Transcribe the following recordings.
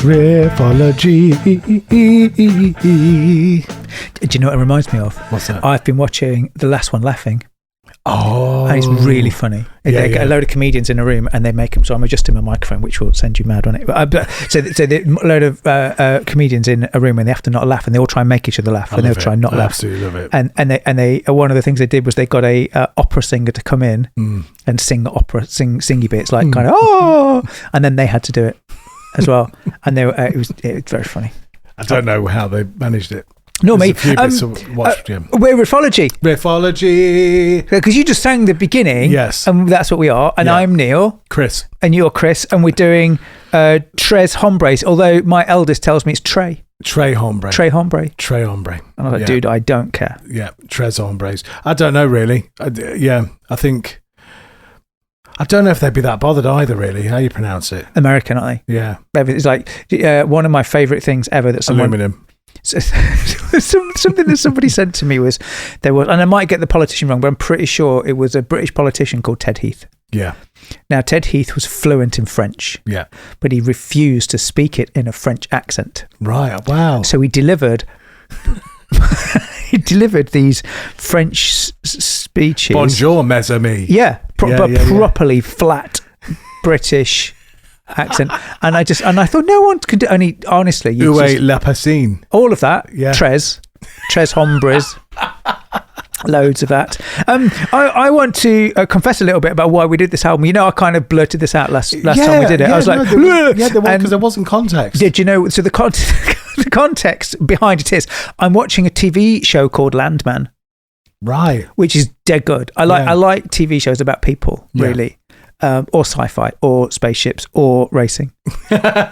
Riffology. Do you know what it reminds me of? What's that? I've been watching The Last One Laughing. Oh. And it's really funny. They get a load of comedians in a room and they make them. So I'm adjusting my microphone, which will send you mad on it. So a load of comedians in a room and they have to not laugh, and they all try and make each other laugh, and they'll try and not laugh. Absolutely love it. And they one of the things they did was they got a opera singer to come in and sing opera, singy bits like kind of and then they had to do it as well. And it was very funny. I don't know how they managed it. No, mate. We're Riffology. Riffology. Because you just sang the beginning. Yes. And that's what we are. And I'm Neil. Chris. And you're Chris. And we're doing Tres Hombres. Although my eldest tells me it's Tres Hombres. And I was like, dude, I don't care. Yeah. Tres Hombres. I don't know, really. I don't know if they'd be that bothered either, really. How you pronounce it? American, aren't they? Yeah. It's like one of my favourite things ever that someone... Aluminum. Something that somebody said to me was and I might get the politician wrong, but I'm pretty sure it was a British politician called Ted Heath. Yeah. Now Ted Heath was fluent in French. Yeah. But he refused to speak it in a French accent. Right. Wow. So he delivered these French speeches. Bonjour, mes amis. Yeah. Properly flat British accent, and I thought no one could do. Only honestly, la piscine, all of that. Yeah, Tres Hombres, loads of that. I want to confess a little bit about why we did this album. You know, I kind of blurted this out last time we did it. I was like, because there wasn't context. Did you know? So the context behind it is I'm watching a TV show called Landman, right? Which is dead good. I like TV shows about people, really. Or sci-fi, or spaceships, or racing,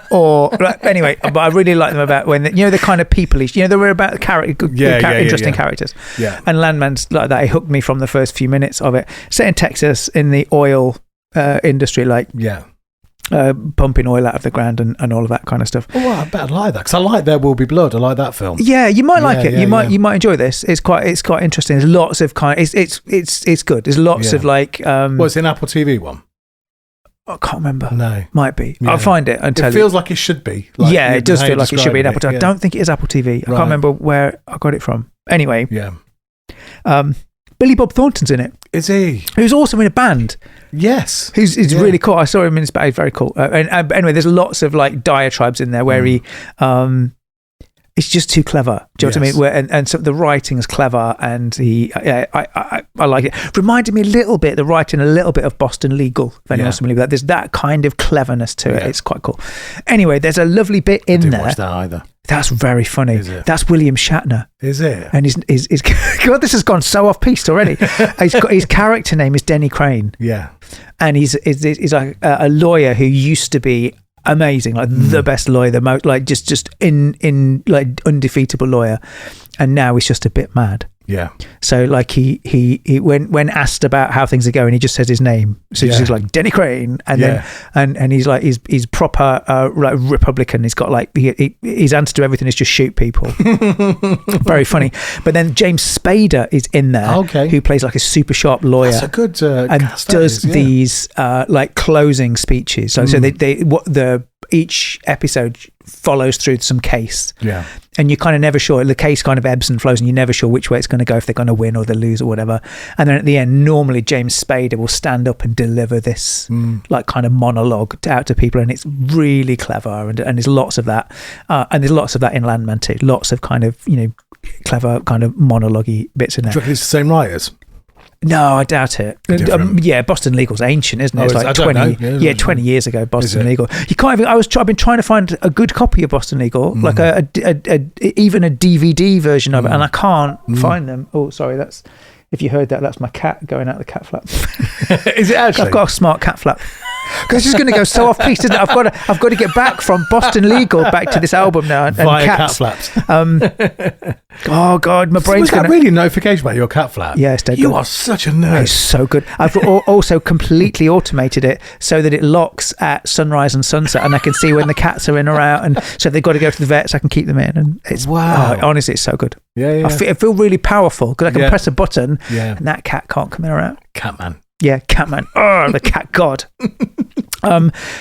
or anyway. But I really like them about when the kind of people-ish. They were about interesting characters. Yeah. And Landman's like that. He hooked me from the first few minutes of it. Set in Texas, in the oil industry, pumping oil out of the ground and all of that kind of stuff. Oh, I bet I like that because I like There Will Be Blood. I like that film. Yeah, you might like it. You might enjoy this. It's quite interesting. There's lots of it's good. There's lots of like. It's an Apple TV one. I can't remember. No. Might be. Yeah. I'll find it and tell you. It feels like it should be. It does feel like it should be an Apple TV. I don't think it is Apple TV. I can't remember where I got it from. Anyway. Yeah. Billy Bob Thornton's in it. Is he? Who's also in a band. Yes. He's really cool. I saw him in his band. He's very cool. And anyway, there's lots of like diatribes in there where he... it's just too clever. Do you know what I mean? And so the writing is clever, and I like it. Reminded me a little bit, the writing, a little bit of Boston Legal. If anyone's familiar with that, there's that kind of cleverness to it. It's quite cool. Anyway, there's a lovely bit in there. I didn't watch that either. That's very funny. Is it? That's William Shatner. Is it? And his God, this has gone so off piste already. His character name is Denny Crane. Yeah. And he's like a lawyer who used to be amazing, like the best lawyer, the most like just in like undefeatable lawyer, and now he's just a bit mad. Yeah. So like he when asked about how things are going, he just says his name. So he's just like Denny Crane, and then and he's like he's proper like Republican. He's got like his answer to everything is just shoot people. Very funny. But then James Spader is in there, who plays like a super sharp lawyer. That's a good and does these like closing speeches. So each episode follows through some case. Yeah. And you're kind of never sure. The case kind of ebbs and flows, and you're never sure which way it's going to go, if they're going to win or they lose or whatever. And then at the end, normally James Spader will stand up and deliver this like kind of monologue out to people, and it's really clever. And there's lots of that, and there's lots of that in Landman too. Lots of kind of clever kind of monologue-y bits in there. Do you reckon it's the same writers? No, I doubt it. Boston Legal's ancient, isn't it? It's like 20 years ago. Boston Legal. You can't even. I've been trying to find a good copy of Boston Legal, like even a DVD version of it, and I can't find them. Oh, sorry, that's. If you heard that, that's my cat going out the cat flap. Is it actually? I've got a smart cat flap. Because it's just going to go so off piste, isn't it? I've got to get back from Boston Legal back to this album now, and via cats. Cat flaps. Oh God, my brain's going. Was that really a notification about your cat flap? Yeah, it's dead. You are such a nerd. It's so good. I've also completely automated it so that it locks at sunrise and sunset, and I can see when the cats are in or out, and so if they've got to go to the vet, so I can keep them in. And it's honestly, it's so good. Yeah. I feel really powerful because I can press a button, and that cat can't come in or out. Catman. Yeah, Catman. Oh, the cat god.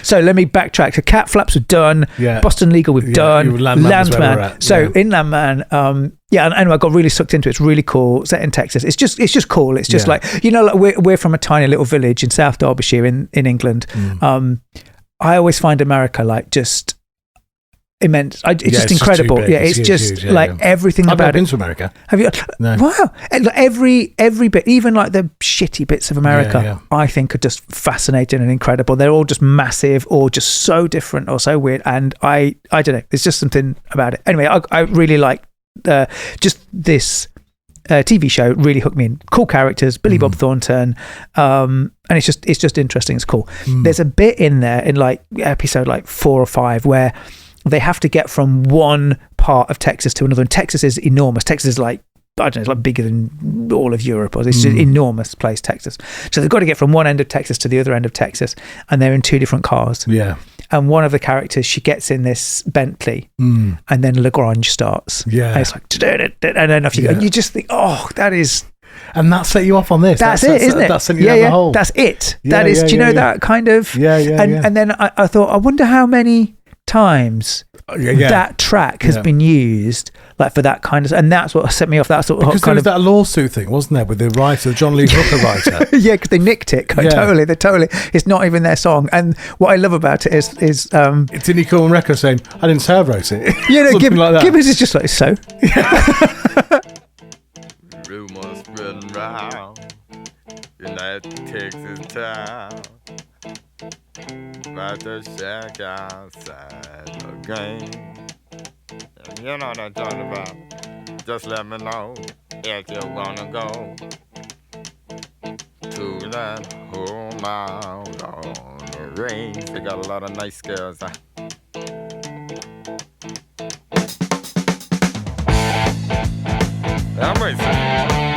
So let me backtrack. So Cat Flaps we've done. Yeah. Boston Legal we've done. Landman. So in Landman, and I got really sucked into it. It's really cool. Set in Texas. It's just cool. It's just like, like we're from a tiny little village in South Derbyshire in England. I always find America like just immense. It's just incredible. It's just huge. Everything I've about been to America. Have you? No. Wow. And every bit, even like the shitty bits of America, I think are just fascinating and incredible. They're all just massive or just so different or so weird. And I don't know. There's just something about it. Anyway, I really like just this TV show. Really hooked me in. Cool characters. Billy Bob Thornton. And it's just interesting. It's cool. There's a bit in there in like episode like 4 or 5 where they have to get from one part of Texas to another. And Texas is enormous. Texas is like, I don't know, it's like bigger than all of Europe. It's just an enormous place, Texas. So they've got to get from one end of Texas to the other end of Texas. And they're in 2 different cars. Yeah. And one of the characters, she gets in this Bentley and then Grange starts. Yeah. And it's like, and then off you go. And you just think, oh, that is... And that set you off on this. That's it, isn't it? That sent you down the hole. That's it. That is, do you know that kind of... And then I thought, I wonder how many times that track has been used like for that kind of, and that's what set me off. That sort of because there was that lawsuit thing, wasn't there, with the writer, John Lee Hooker writer? Because they nicked it totally. They totally. It's not even their song. And what I love about it is didn't he call on record saying, "I didn't say I wrote it"? Gibbons is just like so. Rumors spreading round in that Texas town about the shack outside the game. And you know what I'm talking about. Just let me know if you wanna go to that whole mile on the range. They got a lot of nice girls. I'm racing.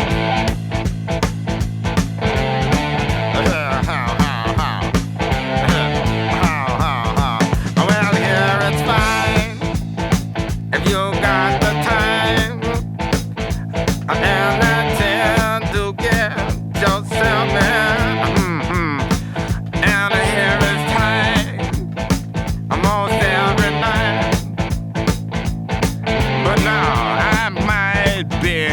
But now I might be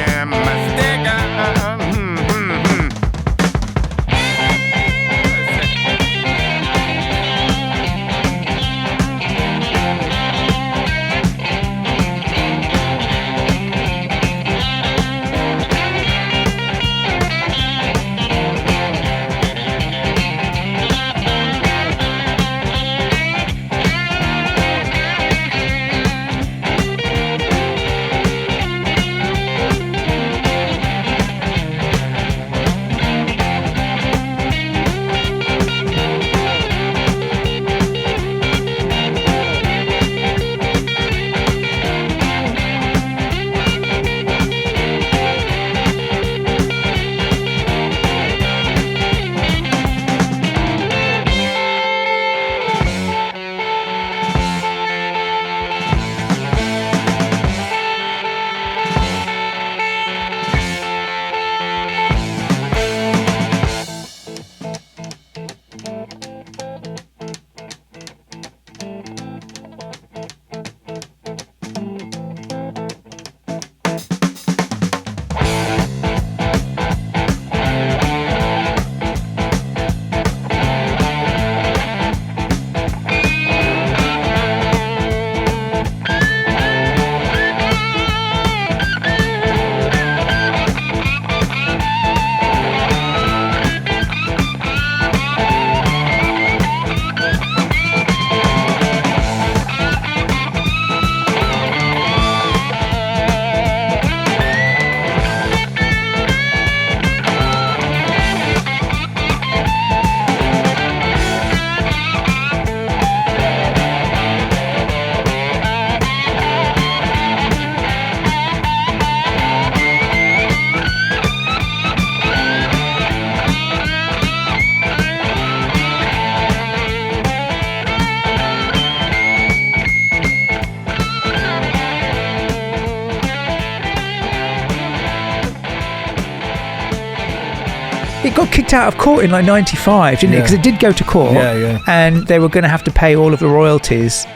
it got kicked out of court in like 95, didn't it? Because it did go to court. Yeah. And they were going to have to pay all of the royalties.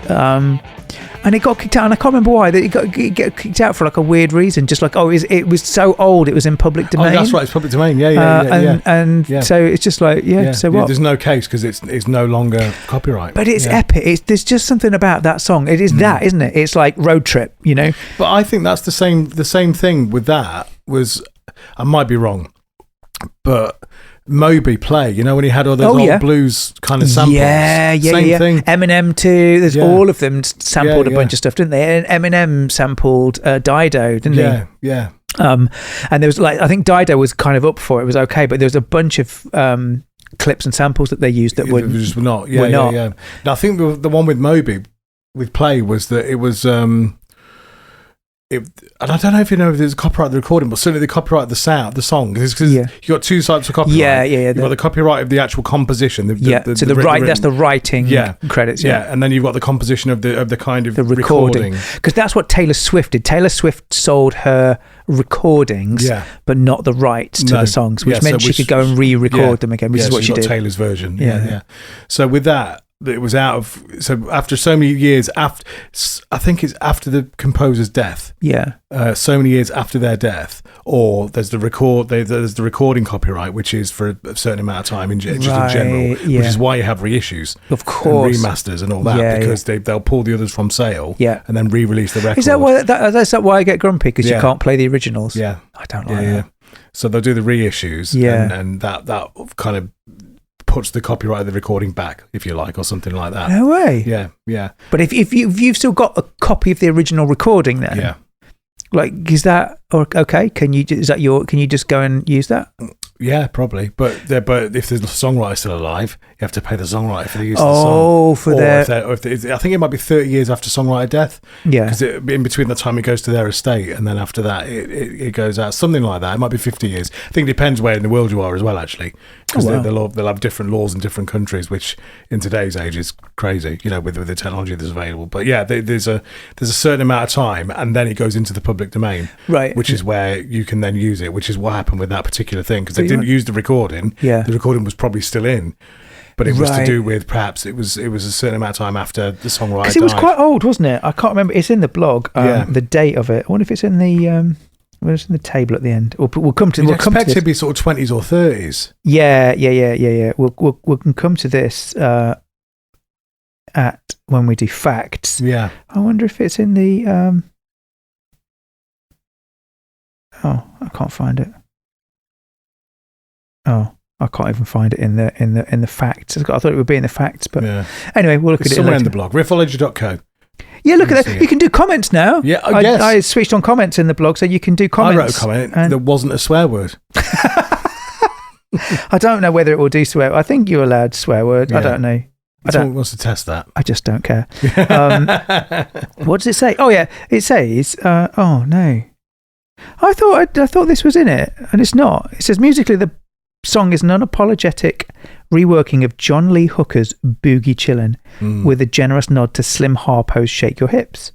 And it got kicked out, and I can't remember why. It got kicked out for like a weird reason, just like it was so old, it was in public domain. Oh, that's right, it's public domain. Yeah. So it's just like So what? There's no case because it's no longer copyright. But it's epic. There's just something about that song. It is that, isn't it? It's like Road Trip, you know. But I think that's the same thing with that. Was I might be wrong, but Moby Play, you know, when he had all those old blues kind of samples. Same thing. Eminem too. There's all of them sampled a bunch of stuff, didn't they? And Eminem sampled Dido, didn't he? Yeah. And there was like, I think Dido was kind of up for it. It was okay, but there was a bunch of clips and samples that they used that were just not. Yeah. Now, I think the one with Moby with Play was that it was. And I don't know if you know if there's a copyright of the recording, but certainly the copyright of the song. Because you got two types of copyright. Yeah. You've got the copyright of the actual composition. That's the writing credits. Yeah, and then you've got the composition of the kind of the recording. Because that's what Taylor Swift did. Taylor Swift sold her recordings, but not the rights to the songs, which meant she could go and re-record them again, which is what she did. Taylor's version. Yeah. So with that, it was out of, so after so many years after, I think it's after the composer's death, so many years after their death, or there's the recording copyright, which is for a certain amount of time in general, which is why you have reissues, of course, and remasters and all that, because they'll pull the others from sale, and then re-release the record. Is that why that's why I get grumpy, because you can't play the originals? I don't like that. So they'll do the reissues, and that kind of puts the copyright of the recording back, if you like, or something like that. No way. Yeah. But if you've still got a copy of the original recording, then like, is that okay? Can you just go and use that? Yeah, probably. But if the songwriter's still alive, you have to pay the songwriter for the use of the song. I think it might be 30 years after songwriter death. Yeah. Because in between the time it goes to their estate, and then after that it goes out, something like that. It might be 50 years. I think it depends where in the world you are as well, actually. Because they'll have different laws in different countries, which in today's age is crazy, you know, with the technology that's available. But yeah, there's a certain amount of time, and then it goes into the public domain, right? Which is where you can then use it, which is what happened with that particular thing, because they didn't use the recording. The recording was probably still in, but it was to do with, perhaps it was a certain amount of time after the songwriter died. Because it was quite old, wasn't it? I can't remember. It's in the blog, the date of it. I wonder if it's in the it's in the table at the end. We'll come to. We'll come to this. It to be sort of 20s or 30s. Yeah. We can come to this at when we do facts. Yeah. I wonder if it's in the. Oh, I can't find it. Oh, I can't even find it in the facts. I thought it would be in the facts, but anyway, we'll look at it somewhere later. in the blog. Riffology.co. Yeah, look at that. You can do comments now. Yeah, I switched on comments in the blog, so you can do comments. I wrote a comment that wasn't a swear word. I don't know whether it will do swear. I think you're allowed swear word. I don't know. Someone wants to test that. I just don't care. What does it say? Oh yeah, it says. Oh no, I thought this was in it, and it's not. It says musically the song is an unapologetic reworking of John Lee Hooker's Boogie Chillin' with a generous nod to Slim Harpo's Shake Your Hips.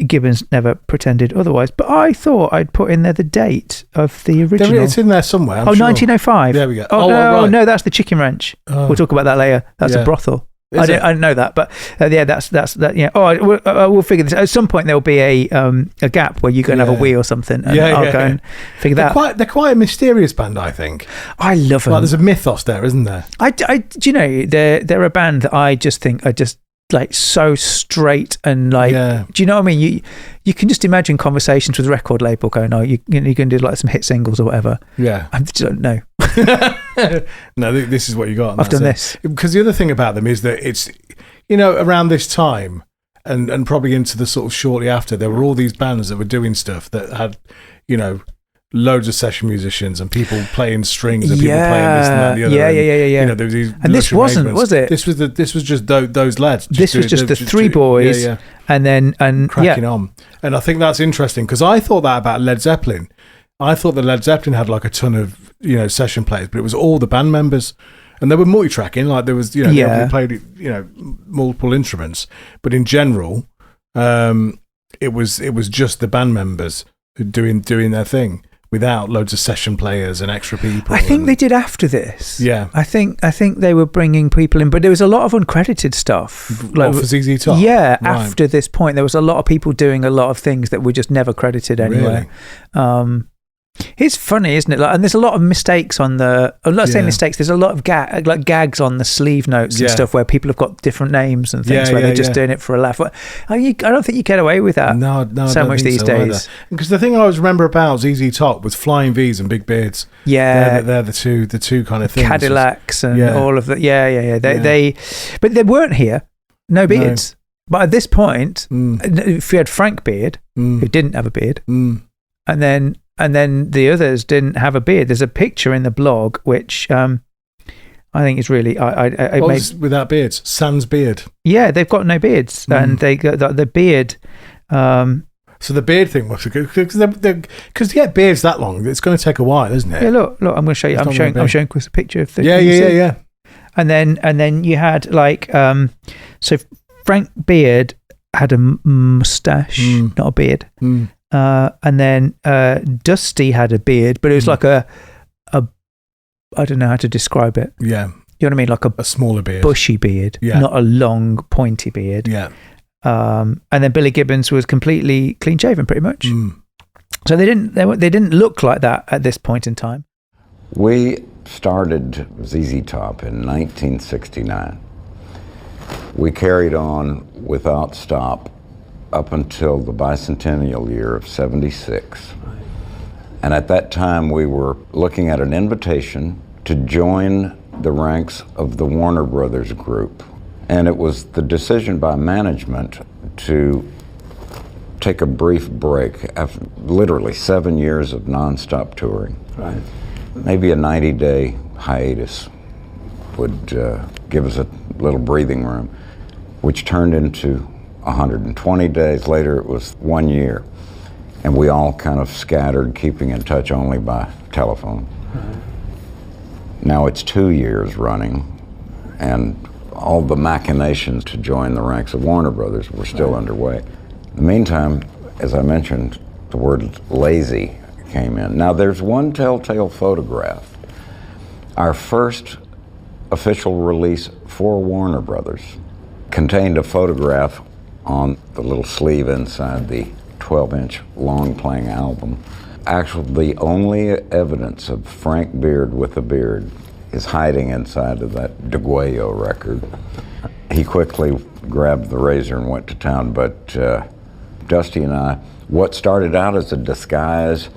Gibbons never pretended otherwise, but I thought I'd put in there the date of the original. It's in there somewhere. I'm 1905. There we go. No, that's the Chicken Ranch. We'll talk about that later. That's a brothel. I didn't know that, but that's that. Yeah. We'll figure this. At some point, there'll be a gap where you go and have a wee or something, and I'll go and figure that. They're quite a mysterious band, I think. I love them. Like, there's a mythos there, isn't there? Do you know they're a band that I just think are just like so straight and like. Do you know what I mean? You can just imagine conversations with the record label going, "Oh, you can do like some hit singles or whatever." Yeah, I just don't know. No, this is what you got. I've done this. Because the other thing about them is that it's, you know, around this time and probably into the sort of shortly after, there were all these bands that were doing stuff that had, you know, loads of session musicians and people playing strings and people playing this and that and the other. Yeah. You know, there was these, and this wasn't, was it? This was just those lads. This was just the three boys, and cracking on. And I think that's interesting, because I thought that about Led Zeppelin. I thought that Led Zeppelin had like a ton of, you know, session players, but it was all the band members, and they were multi-tracking. Like there was, you know, they played, you know, multiple instruments, but in general, it was just the band members doing their thing without loads of session players and extra people. I think they did after this. Yeah. I think they were bringing people in, but there was a lot of uncredited stuff. Like for ZZ Top? Yeah, right. After this point, there was a lot of people doing a lot of things that were just never credited anyway. Really? It's funny, isn't it? Like, and there's a lot of mistakes on the. I'm not saying mistakes. There's a lot of gags on the sleeve notes and stuff where people have got different names and things where they're just doing it for a laugh. I don't think you get away with that. No, so much these days. Because the thing I always remember about ZZ Top was flying V's and big beards. Yeah, they're the two kind of things. Cadillacs and all of that. Yeah. But they weren't here. No beards. No. But at this point, if you had Frank Beard, who didn't have a beard, and then the others didn't have a beard. There's a picture in the blog which I think is really without beards. Sans beard. Yeah, they've got no beards, and they got the beard. So the beard thing was good because to get beards that long, it's going to take a while, isn't it? Yeah, look. I'm going to show you. I'm showing Chris a picture of the. Yeah. And then you had so Frank Beard had a mustache, not a beard. And then Dusty had a beard, but it was like a I don't know how to describe it. Yeah. You know what I mean? Like a smaller beard. Bushy beard. Yeah. Not a long, pointy beard. Yeah. And then Billy Gibbons was completely clean shaven pretty much. So they didn't look like that at this point in time. We started ZZ Top in 1969. We carried on without stop up until the bicentennial year of 76. And at that time, we were looking at an invitation to join the ranks of the Warner Brothers group. And it was the decision by management to take a brief break after literally 7 years of nonstop touring. Right. Maybe a 90-day hiatus would give us a little breathing room, which turned into 120 days. Later, it was 1 year. And we all kind of scattered, keeping in touch only by telephone. Now it's 2 years running, and all the machinations to join the ranks of Warner Brothers were still underway. In the meantime, as I mentioned, the word lazy came in. Now there's one telltale photograph. Our first official release for Warner Brothers contained a photograph on the little sleeve inside the 12-inch long-playing album. Actually, the only evidence of Frank Beard with a beard is hiding inside of that DeGuayo record. He quickly grabbed the razor and went to town, but Dusty and I, what started out as a disguise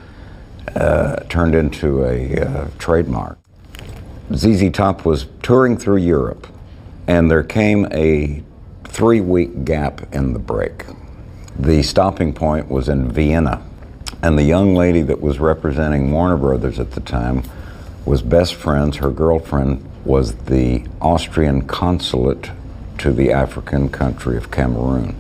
turned into a trademark. ZZ Top was touring through Europe, and there came a 3-week gap in the break. The stopping point was in Vienna, and the young lady that was representing Warner Brothers at the time was best friends. Her girlfriend was the Austrian consulate to the African country of Cameroon.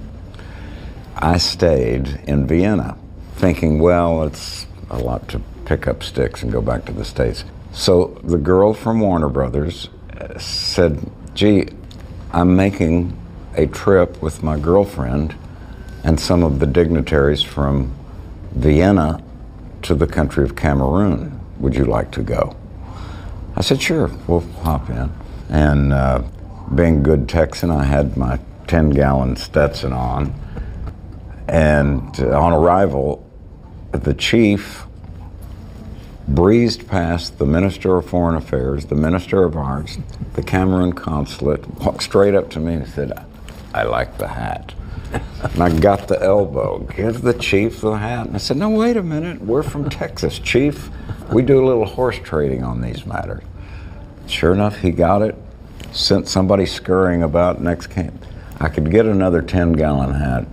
I stayed in Vienna thinking, well, it's a lot to pick up sticks and go back to the States. So the girl from Warner Brothers said, gee, I'm making a trip with my girlfriend and some of the dignitaries from Vienna to the country of Cameroon. Would you like to go? I said, sure, we'll hop in. And being a good Texan, I had my 10-gallon Stetson on. And on arrival, the chief breezed past the Minister of Foreign Affairs, the Minister of Arts, the Cameroon consulate, walked straight up to me and said, I like the hat. And I got the elbow. Give the chief the hat. And I said, no, wait a minute. We're from Texas, Chief. We do a little horse trading on these matters. Sure enough, he got it. Sent somebody scurrying about next camp. I could get another 10-gallon hat.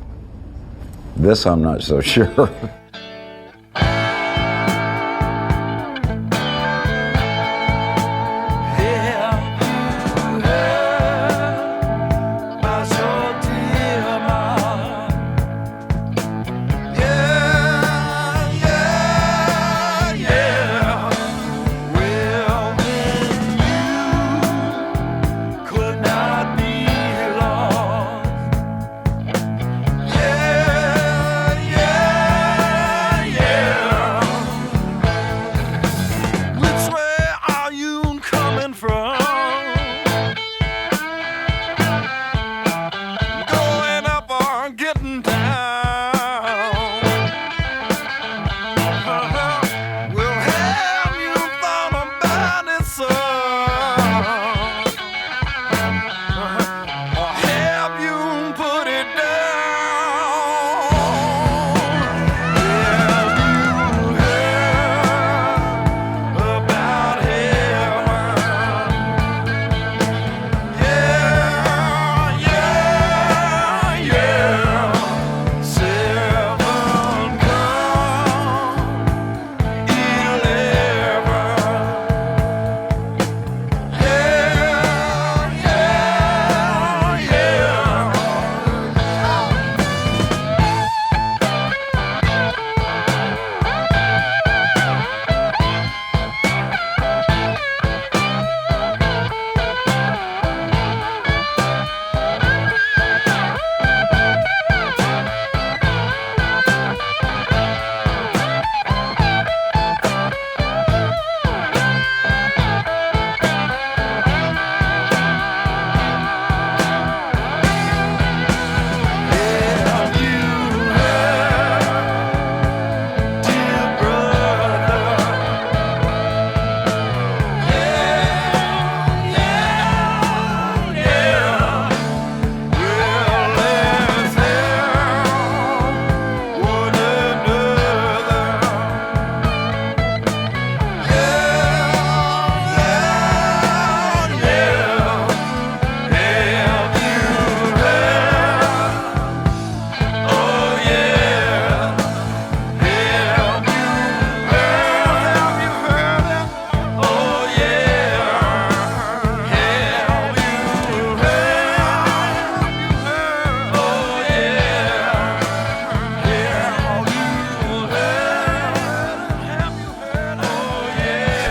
This I'm not so sure.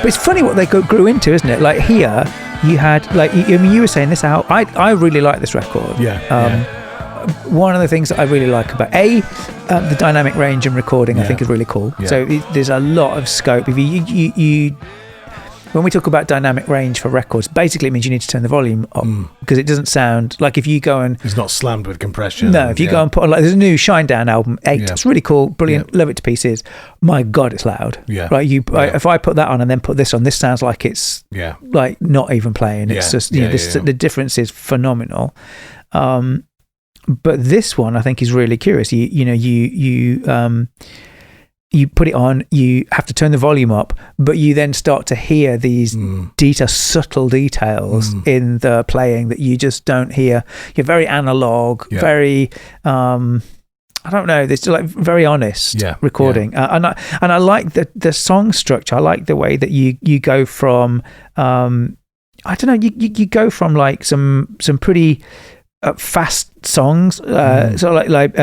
But it's funny what they grew into, isn't it? Like here, you had like you were saying this out. I really like this record. One of the things that I really like about the dynamic range and recording, I think is really cool. So there's a lot of scope. If you when we talk about dynamic range for records, basically it means you need to turn the volume up because it doesn't sound like if you go and it's not slammed with compression. No, if you go and put on, like there's a new Shinedown album 8, it's really cool, brilliant, love it to pieces. My God, it's loud. Right, if I put that on and then put this on, this sounds like it's like not even playing. It's just the difference is phenomenal. But this one I think is really curious. You put it on, you have to turn the volume up, but you then start to hear these subtle details in the playing that you just don't hear. You're very analog, very, I don't know, it's like very honest recording. And I like the song structure. I like the way that you go from, I don't know, you go from like some pretty fast songs, sort of like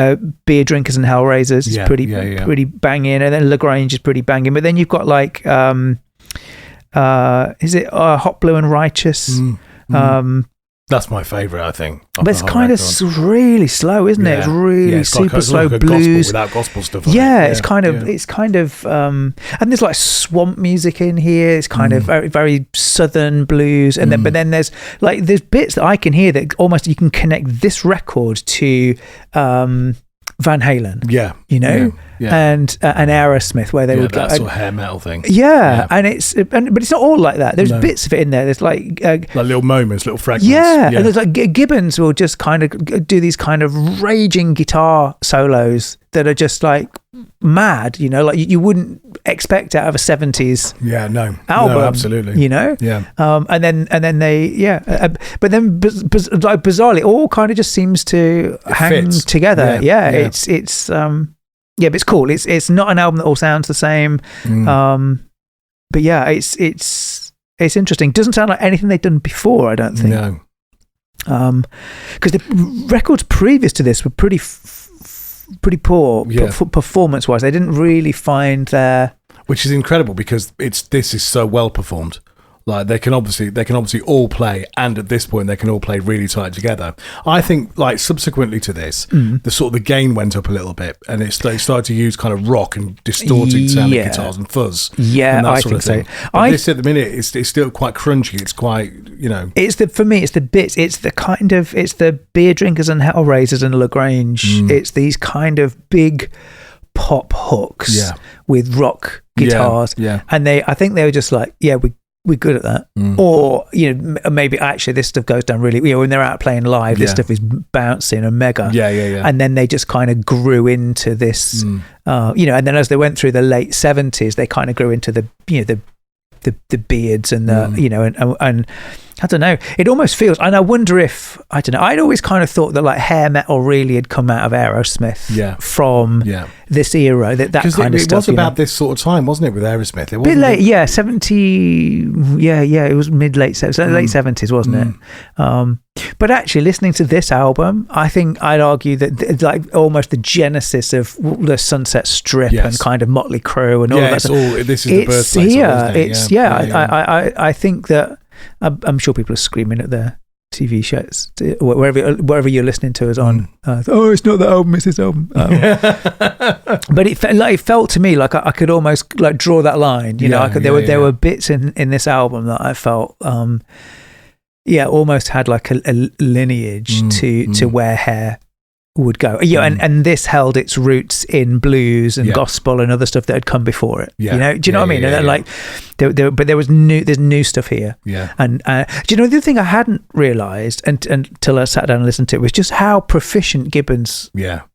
Beer Drinkers and Hellraisers is pretty banging, and then Lagrange is pretty banging, but then you've got like is it Hot Blue and Righteous? That's my favourite, I think. But it's kind of really slow, isn't it? It's really super slow blues without gospel stuff. It's kind of, and there's like swamp music in here. It's kind of very, very southern blues, and then but then there's bits that I can hear that almost you can connect this record to Van Halen. And Aerosmith, where they would that sort of hair metal thing. And but it's not all like that. There's bits of it in there. There's like little moments, little fragments. And there's like Gibbons will just kind of do these kind of raging guitar solos that are just like mad, like you wouldn't expect out of a 70s album. Absolutely. And then they but then like bizarrely it all kind of just seems to hang together. It's but it's cool. It's not an album that all sounds the same. But it's interesting. Doesn't sound like anything they'd done before, I don't think. No. Because the records previous to this were pretty poor performance wise. They didn't really find their, which is incredible because this is so well performed. Like they can obviously all play, and at this point they can all play really tight together. I think like subsequently to this, the gain went up a little bit, and they started to use kind of rock and distorted sounding guitars and fuzz. And that sort of thing. So. But this at the minute it's still quite crunchy. It's quite for me it's the bits. It's the Beer Drinkers and Hellraisers and Lagrange. It's these kind of big pop hooks with rock guitars. And I think they were just like we're good at that. Or maybe actually this stuff goes down really, when they're out playing live, this stuff is bouncing and mega. And then they just kind of grew into this and then as they went through the late 70s they kind of grew into the the beards and the and I don't know, it almost feels, and I wonder if, I don't know, I'd always kind of thought that like hair metal really had come out of Aerosmith from this era, that kind of stuff. It was about this sort of time, wasn't it, with Aerosmith? It wasn't a bit late, 70, it was late 70s, wasn't it? But actually listening to this album, I think I'd argue that like almost the genesis of the Sunset Strip and kind of Motley Crue and all of that. This is the birthplace of it, I think that I'm sure people are screaming at their TV shows, wherever you're listening to us on. It's not that album, it's this album. But it felt to me like I could almost like draw that line. There were bits in this album that I felt, almost had like a lineage to where hair would go. And this held its roots in blues and gospel and other stuff that had come before it. Do you know what I mean? And like there's new stuff here. And do you know the other thing I hadn't realised until I sat down and listened to it was just how proficient Gibbons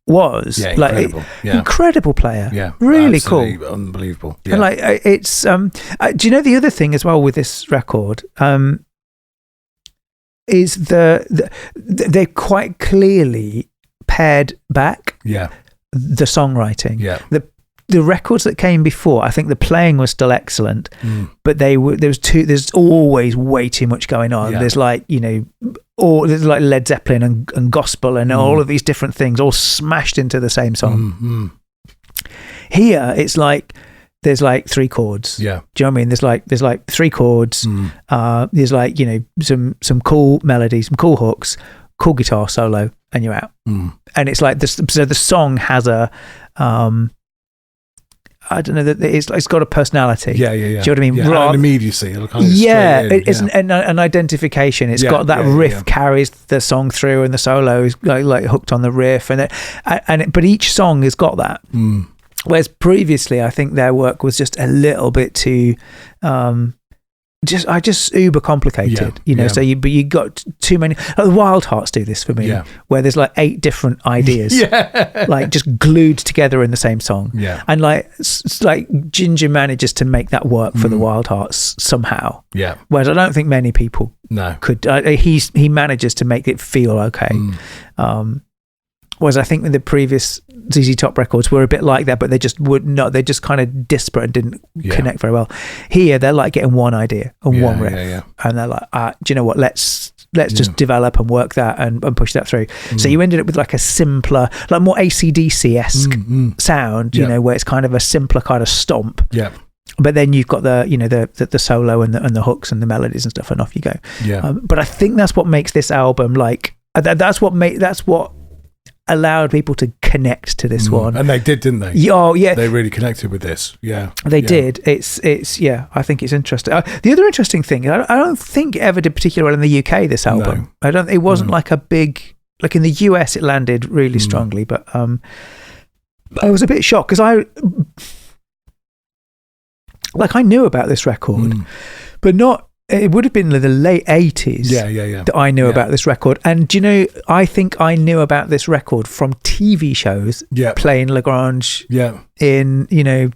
was. Incredible. Incredible player. Really cool. Unbelievable. And like it's do you know the other thing as well with this record? Is they're quite clearly pared back the songwriting. The records that came before, I think the playing was still excellent, but there's always way too much going on. There's like there's like Led Zeppelin and gospel and all of these different things all smashed into the same song. Here it's like there's like 3 chords. Yeah. Do you know what I mean? There's like 3 chords. There's like, you know, some cool melodies, some cool hooks, cool guitar solo, and you're out. And it's like this. So the song has a, I don't know, that it's got a personality. Yeah. Do you know what I mean? Yeah, an immediacy. Kind of it's an identification. It's got that riff carries the song through, and the solo is like hooked on the riff, but each song has got that. Whereas previously, I think their work was just a little bit too, just uber complicated, you know. So you got too many. Like the Wild Hearts do this for me, where there's like 8 different ideas, like just glued together in the same song. And like Ginger manages to make that work for the Wild Hearts somehow. Whereas I don't think many people could. He manages to make it feel okay. Whereas I think with the previous ZZ Top records were a bit like that, but they just would not. They're just kind of disparate and didn't connect very well. Here, they're like getting one idea and one riff, and they're like, do you know what? Let's just develop and work that and push that through. So you ended up with like a simpler, like more AC/DC-esque sound, you know, where it's kind of a simpler kind of stomp. But then you've got the solo and the hooks and the melodies and stuff, and off you go. But I think that's what makes this album like. That's what allowed people to connect to this one, and they did, didn't they? They really connected with this. They did. It's I think it's interesting. The other interesting thing, I don't think it ever did particularly well in the UK, this album. It wasn't like a big, like in the US it landed really strongly, but I was a bit shocked because I knew about this record, but not. It would have been the late 80s that I knew about this record. And do you know, I think I knew about this record from TV shows playing Grange in, you know,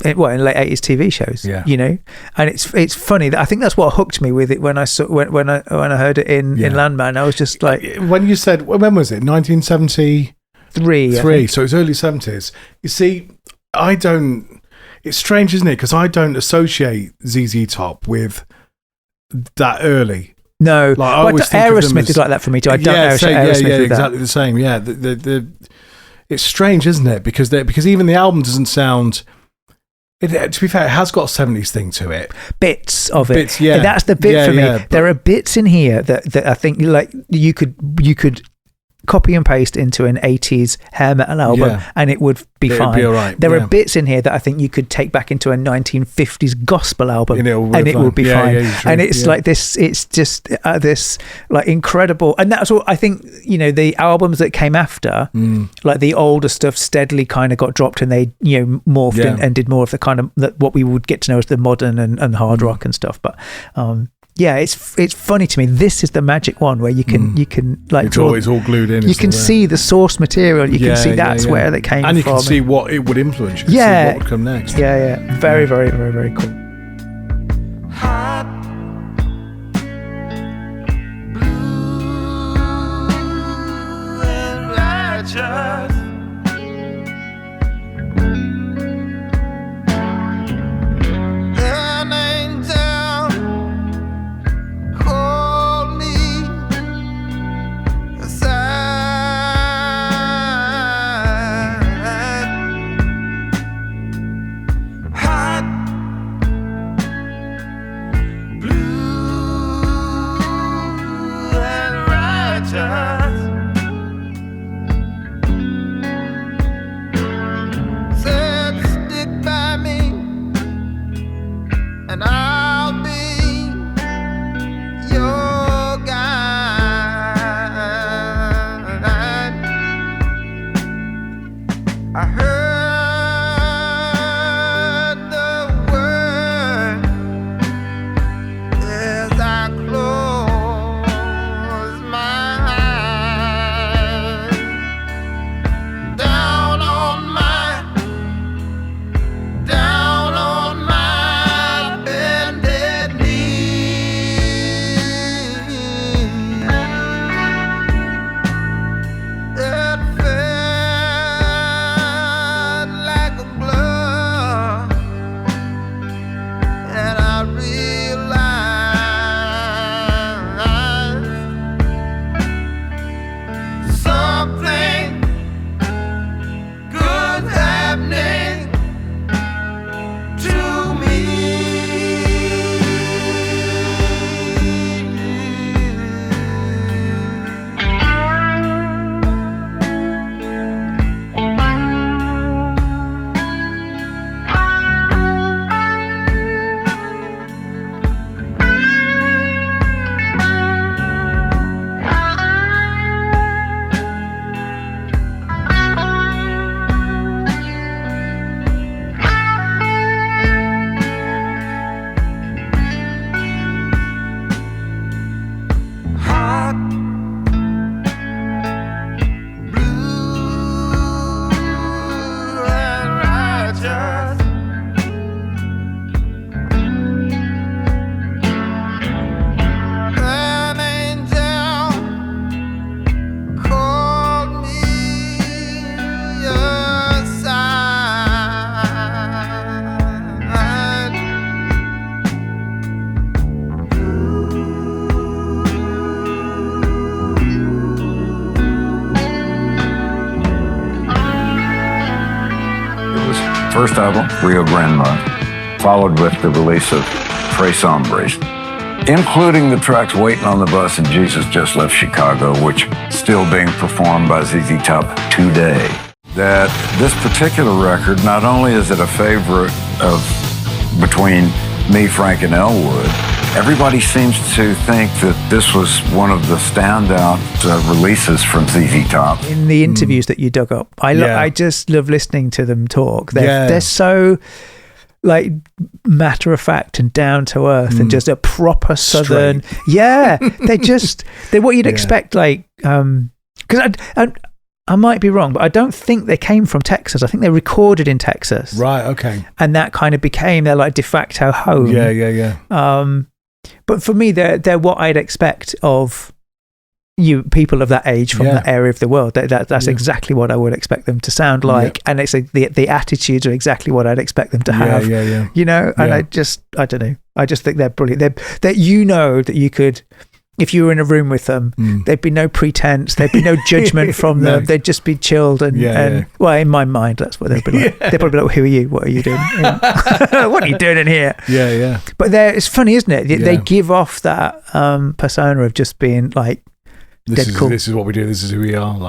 in late 80s TV shows, you know. And it's funny that I think that's what hooked me with it when I saw when I heard it in Landman. I was just like, when you said, when was it? 1973. So it's early 70s. You see, it's strange, isn't it? Because I don't associate ZZ Top with that early. No, like, Aerosmith is like that for me too. I don't Aerosmith exactly the same. It's strange, isn't it? Because even the album doesn't sound. To be fair, it has got a 70s thing to it. Bits of it. That's the bit for me. There are bits in here that I think like you could copy and paste into an 80s hair metal album and it would be fine. Be all right. There are bits in here that I think you could take back into a 1950s gospel album and it would be fine. And it's like this, it's just this like incredible, and that's what I think, you know, the albums that came after, like the older stuff steadily kind of got dropped and they, you know, morphed and did more of the kind of what we would get to know as the modern and hard rock and stuff. But it's funny to me. This is the magic one where you can like it's always all glued in. You can see the source material. You can see that's where they came from, and you can see what it would influence. You can see what would come next. Very, very, very, very cool. Hot, blue, and righteous. An angel hold me aside. Hot, blue, and righteous. Said stick by me, and I'll be your guide. I heard the word as I close my eyes. Down on my bended first album, Rio Grande, followed with the release of Tres Hombres, including the tracks Waiting on the Bus and Jesus Just Left Chicago, which still being performed by ZZ Top today. That this particular record, not only is it a favorite of between me, Frank, and Elwood, everybody seems to think that this was one of the standout releases from ZZ Top. In the interviews that you dug up, I just love listening to them talk. They're so like matter of fact and down to earth and just a proper Southern. Straight. Yeah, they're what you'd expect. Like, because I might be wrong, but I don't think they came from Texas. I think they recorded in Texas. Right. Okay. And that kind of became their like de facto home. Yeah. But for me, they're what I'd expect of you people of that age from that area of the world. That's exactly what I would expect them to sound like, and it's like the attitudes are exactly what I'd expect them to have. You know, and I don't know. I just think they're brilliant. That you could, if you were in a room with them, there'd be no pretense, there'd be no judgment from them. They'd just be chilled and well, in my mind, that's what they'd be like. They'd probably be like, "Who are you? What are you doing? What are you doing in here?" Yeah. But it's funny, isn't it? They give off that persona of just being like, this is what we do. This is who we are. In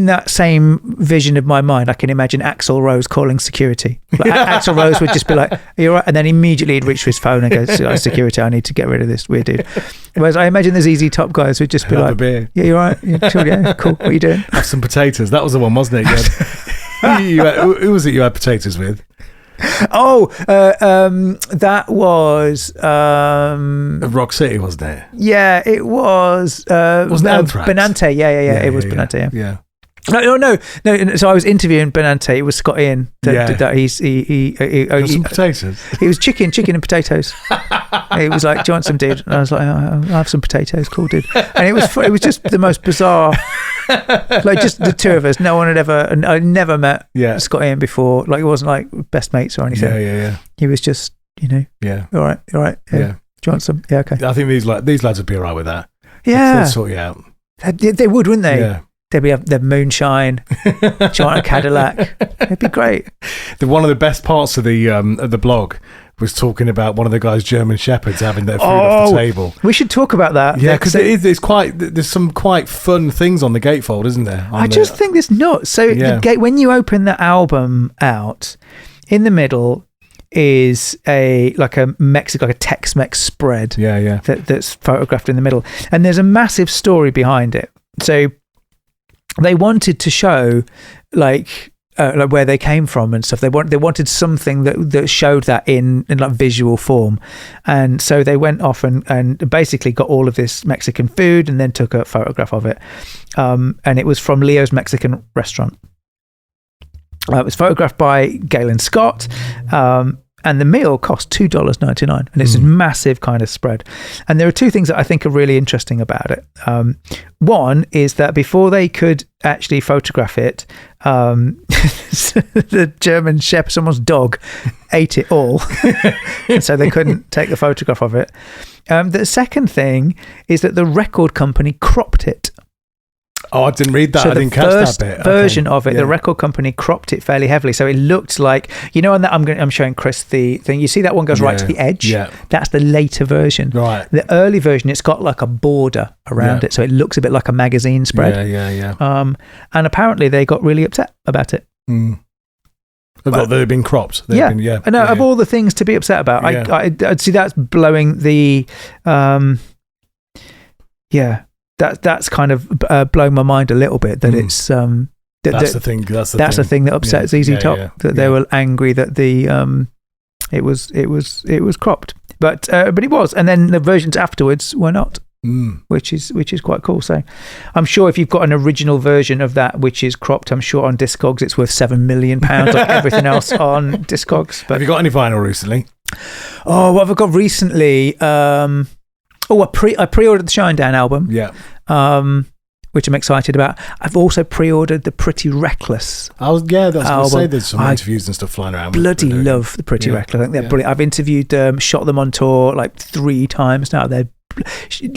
that same vision of my mind, I can imagine Axl Rose calling security. Like, Axl Rose would just be like, "Are you all right?" And then immediately he'd reach for his phone and go, "Security, I need to get rid of this weird dude." Whereas I imagine the ZZ Top guys would just be like, a beer. "Yeah, you all right? Yeah, sure, yeah, cool. What are you doing?" Have some potatoes. That was the one, wasn't it? Who was it you had potatoes with? That was Rock City, wasn't it? Yeah, it was. Wasn't it Anthrax? Benante, yeah. It was Benante, yeah. No. So I was interviewing Benante. It was Scott Ian that did that. He some potatoes. It was chicken and potatoes. He was like, "Do you want some, dude?" And I was like, "I'll have some potatoes, cool, dude." And it was just the most bizarre. Like just the two of us. No one had ever. I never met Scott Ian before. Like it wasn't like best mates or anything. Yeah. He was just, Yeah. All right. Yeah. Do you want some? Yeah. Okay. I think these lads would be all right with that. Yeah. They'd sort you out. They would, wouldn't they? Yeah. They'd be their moonshine. Do you want a Cadillac? It'd be great. One of the best parts of the blog was talking about one of the guys' German Shepherds having their food off the table. We should talk about that. Yeah, because there's some quite fun things on the gatefold, isn't there? I just think it's nuts. So when you open the album out, in the middle is a Tex-Mex spread. Yeah. That's photographed in the middle, and there's a massive story behind it. So they wanted to show like where they came from and stuff. They wanted something that showed that in like visual form, and so they went off and basically got all of this Mexican food and then took a photograph of it, and it was from Leo's Mexican restaurant. It was photographed by Galen Scott, and the meal cost $2.99, and it's a massive kind of spread. And there are two things that I think are really interesting about it. One is that before they could actually photograph it, the German Shepherd, someone's dog, ate it all, and so they couldn't take the photograph of it. The second thing is that the record company cropped it. Oh, I didn't read that. So I didn't catch that bit. The version of it, the record company cropped it fairly heavily, so it looked like, and that I'm showing Chris the thing. You see that one goes right to the edge. Yeah, that's the later version. Right. The early version, it's got like a border around it, so it looks a bit like a magazine spread. Yeah. And apparently they got really upset about it. They've been cropped. Of all the things to be upset about, I'd see that's blowing the. That's kind of blown my mind a little bit that it's that's the thing that upset ZZ Top, that they were angry that the it was cropped, but it was, and then the versions afterwards were not, which is quite cool. So I'm sure if you've got an original version of that which is cropped, I'm sure on Discogs it's worth £7 million like everything else on Discogs. But have you got any vinyl recently? Oh, what have I got recently? I pre-ordered the Shinedown album, which I'm excited about. I've also pre-ordered the Pretty Reckless. That's what I was going to say. There's some interviews and stuff flying around. Bloody love the Pretty Reckless. I think they're brilliant. I've interviewed them, shot them on tour like 3 times now. They're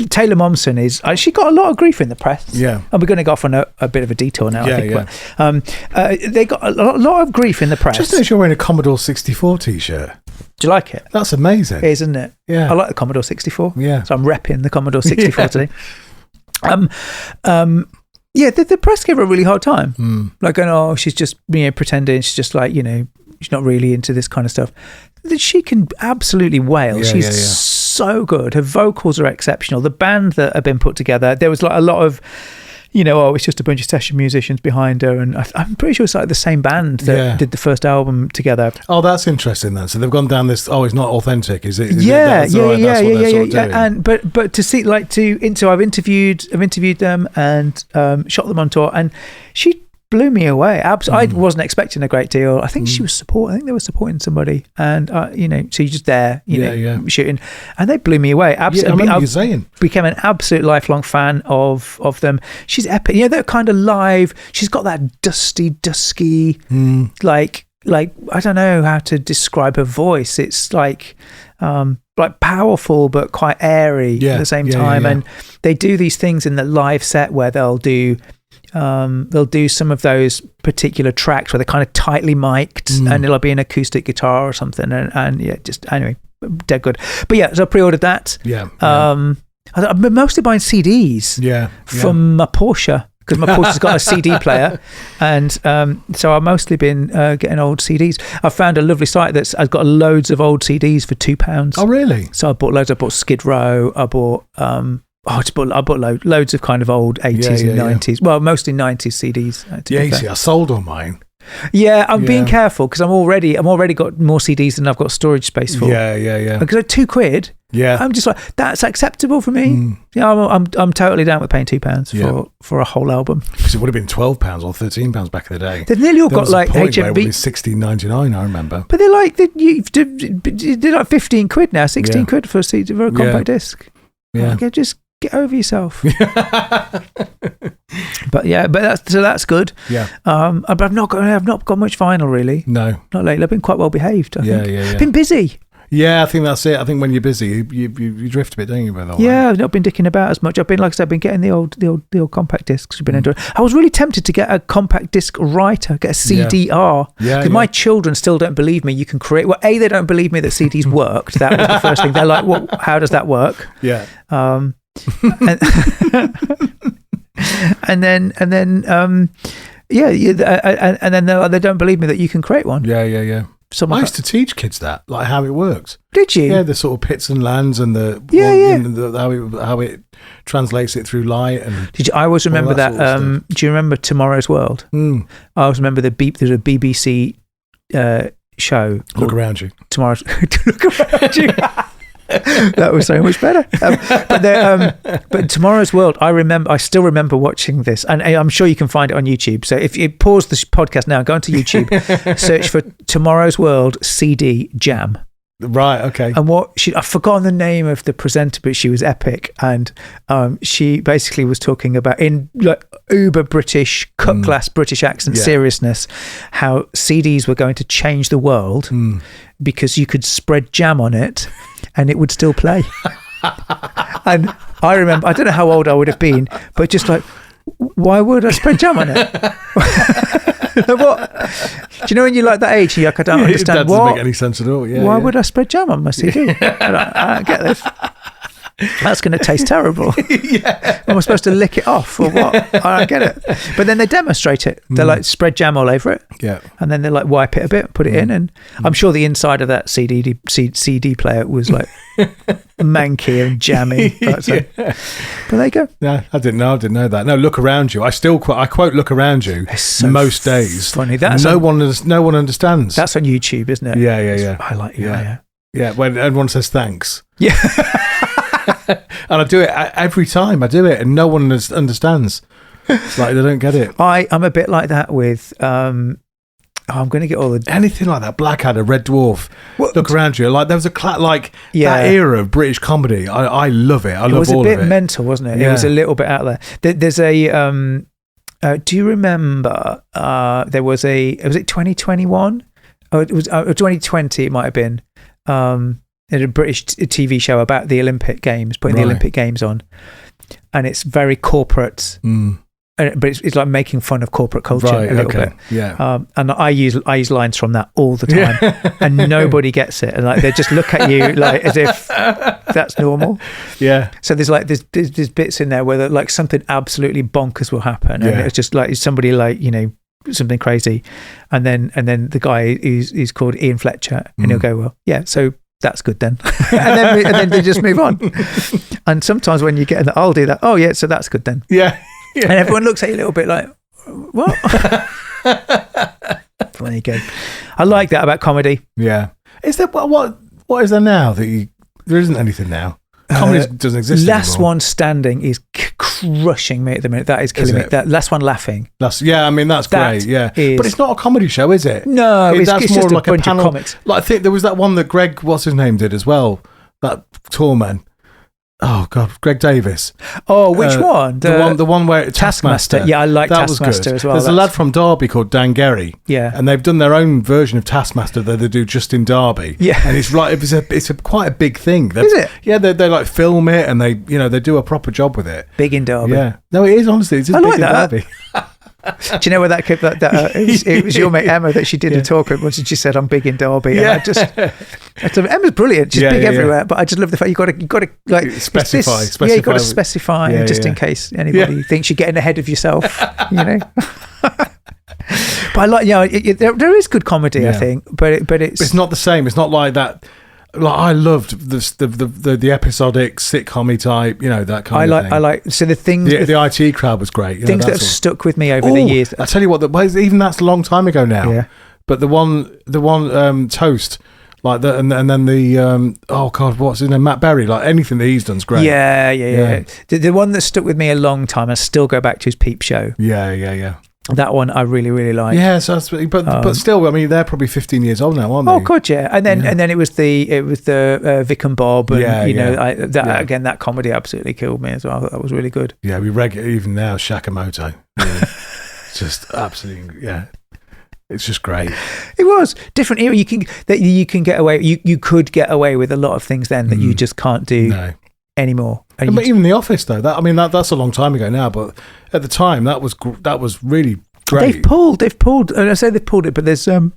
Taylor Momsen is. She got a lot of grief in the press. Yeah, and we're going to go off on a bit of a detour now. Yeah, I think. yeah. But, they got a lot of grief in the press. Just notice you're wearing a Commodore 64 t-shirt. Do you like it? That's amazing. It is, isn't it? Yeah, I like the Commodore 64. Yeah, so I'm repping the Commodore 64 today. Yeah, the press gave her a really hard time. Like going, oh, she's just pretending. She's just like, she's not really into this kind of stuff. She can absolutely wail. She's so good. Her vocals are exceptional. The band that have been put together, there was like a lot of, it's just a bunch of session musicians behind her, and I'm pretty sure it's like the same band that did the first album together. Oh, that's interesting then. So they've gone down this. Oh, it's not authentic, is it? Yeah. And but to see I've interviewed them and shot them on tour, and she blew me away. I wasn't expecting a great deal. I think she was I think they were supporting somebody, and so you're just there, shooting, and they blew me away. Absolutely, I saying. Became an absolute lifelong fan of them. She's epic. They're kind of live. She's got that dusky, like I don't know how to describe her voice. It's like powerful but quite airy at the same time. And they do these things in the live set where they'll do some of those particular tracks where they're kind of tightly mic'd, and it'll be an acoustic guitar or something, and just anyway, dead good. But so I pre-ordered that. I've been mostly buying CDs from my Porsche, because my Porsche's got a CD player, and so I've mostly been getting old CDs. I found a lovely site that's got loads of old CDs for £2. Oh really? So I bought loads. I bought Skid Row. I bought I bought loads of kind of old 80s and 90s. Well, mostly 90s CDs. I sold all mine. Yeah, I'm being careful because I'm already got more CDs than I've got storage space for. Yeah. Because they're £2. Yeah, I'm just like, that's acceptable for me. Yeah, I'm totally down with paying £2 for a whole album. Because it would have been £12 or £13 back in the day. They've nearly all got like HMV. It was £16.99, I remember. But they're like they're like £15 now, £16 for a CD for a compact disc. Yeah, like, just get over yourself. but that's good. Yeah. But I've not got much vinyl really. No, not lately. I've been quite well behaved. I think. Yeah. Been busy. Yeah, I think that's it. I think when you're busy, you drift a bit, don't you? By the way. Yeah, I've not been dicking about as much. I've been, like I said, I've been getting the old compact discs. I've been enjoying. I was really tempted to get a compact disc writer, get a CDR. Yeah. Because my children still don't believe me. You can create. Well, they don't believe me that CDs worked. That was the first thing. They're like, "Well, how does that work?" Yeah. And then they don't believe me that you can create one. Yeah. I used to teach kids that, like how it works. Did you? Yeah, the sort of pits and lands and how it translates it through light. And did you? I always remember that. Do you remember Tomorrow's World? I always remember there's a BBC show. Look Around You. Tomorrow's Look Around You. That was so much better. But Tomorrow's World, I still remember watching this, and I'm sure you can find it on YouTube. So if you pause the podcast now, go onto YouTube, search for Tomorrow's World CD Jam. Right, okay. And I've forgotten the name of the presenter, but she was epic, and she basically was talking about, in like uber British, cut glass British accent seriousness, how CDs were going to change the world because you could spread jam on it and it would still play. And I remember, I don't know how old I would have been, but just like, why would I spread jam on it? What? Do you know when you're like that age, you're like, I don't understand. That doesn't make any sense at all. Why would I spread jam on my CD? I don't get this. That's going to taste terrible. Am I supposed to lick it off or what? I don't get it. But then they demonstrate it. They like spread jam all over it. Yeah. And then they like wipe it a bit, put it in, and I'm sure the inside of that CD player was like manky and jammy. But there you go. No, I didn't know that. No, Look Around You. I quote Look Around You most days. Funny. No one understands. That's on YouTube, isn't it? Yeah. I like Yeah, when everyone says thanks. Yeah. And I do it every time. I do it and no one understands. It's like they don't get it. I'm a bit like that with I'm going to get all the anything like that. Blackadder, Red Dwarf, Look Around You. Like there was that era of British comedy. I love it. I love all of it. It was a bit mental, wasn't it? Yeah. It was a little bit out there. There's a do you remember there was was it 2021? Oh, it was 2020. It might have been. a British TV show about the Olympic Games, putting the Olympic Games on, and it's very corporate. But it's like making fun of corporate culture a little bit. Yeah. And I use lines from that all the time, and nobody gets it, and like they just look at you like as if that's normal. Yeah. So there's bits in there where like something absolutely bonkers will happen, and it's just like somebody like something crazy, and then the guy is called Ian Fletcher, and he'll go, well, yeah, so that's good then, and then they just move on. And sometimes when you get in the, I'll do that. Oh yeah, so that's good then. Yeah. And everyone looks at you a little bit like, what? Funny good. I like that about comedy. Yeah. Is there what is there now that there isn't anything now? Comedy doesn't exist Last anymore. One Standing is crushing me at the minute. That is killing me. That Last One Laughing. That's great. Yeah, but it's not a comedy show, is it? No, it's that's more more like a bunch panel. of comics. Like I think there was that one that Greg, what's his name, did as well. That tall man. Oh God, Greg Davis. Oh, which one? The one where Taskmaster. Yeah, I like that Taskmaster as well. There's a lad from Derby called Dan Gary. Yeah, and they've done their own version of Taskmaster that they do just in Derby. Yeah, and it's right. It's quite a big thing. Is it? Yeah, they like film it and they do a proper job with it. Big in Derby. Yeah, no, it is honestly. It's just big in Derby. Do you know where that it was your mate Emma that she did a talk with once, and she said I'm big in Derby. Yeah, and Emma's brilliant. She's big everywhere, but I just love the fact you got to like specify. Yeah, you got to specify in case anybody thinks you're getting ahead of yourself. But I like there is good comedy, I think, but it's not the same. It's not like that. Like I loved the episodic sitcom-y type, that kind of thing. I like so the things the IT Crowd was great. Things that have stuck with me over the years. I tell you what, even that's a long time ago now. Yeah. But the one Toast, like that, and then the oh God, what's his name? Matt Berry. Like anything that he's done's great. Yeah. The one that stuck with me a long time, I still go back to his Peep Show. Yeah. That one I really, really like. Yeah, so but still, I mean, they're probably 15 years old now, aren't they? Oh God, yeah. And then it was the Vic and Bob, and again, that comedy absolutely killed me as well. That was really good. Yeah, we even now Shakamoto. Yeah. Just absolutely, yeah. It's just great. It was different era. You can get away. You could get away with a lot of things then that you just can't do anymore. But even The Office, though, that's a long time ago now. But at the time, that was really great. They've pulled, and I say they've pulled it, but there's a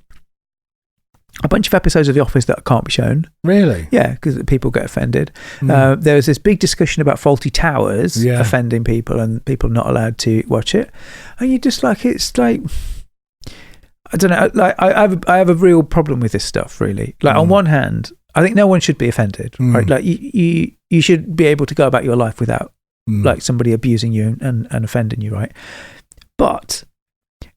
bunch of episodes of The Office that can't be shown. Really? Yeah, because people get offended. There was this big discussion about Faulty Towers offending people and people not allowed to watch it. And you just it's like, I don't know. Like I have a real problem with this stuff. Really, like on one hand, I think no one should be offended, right? Like you should be able to go about your life without like somebody abusing you and offending you, right? But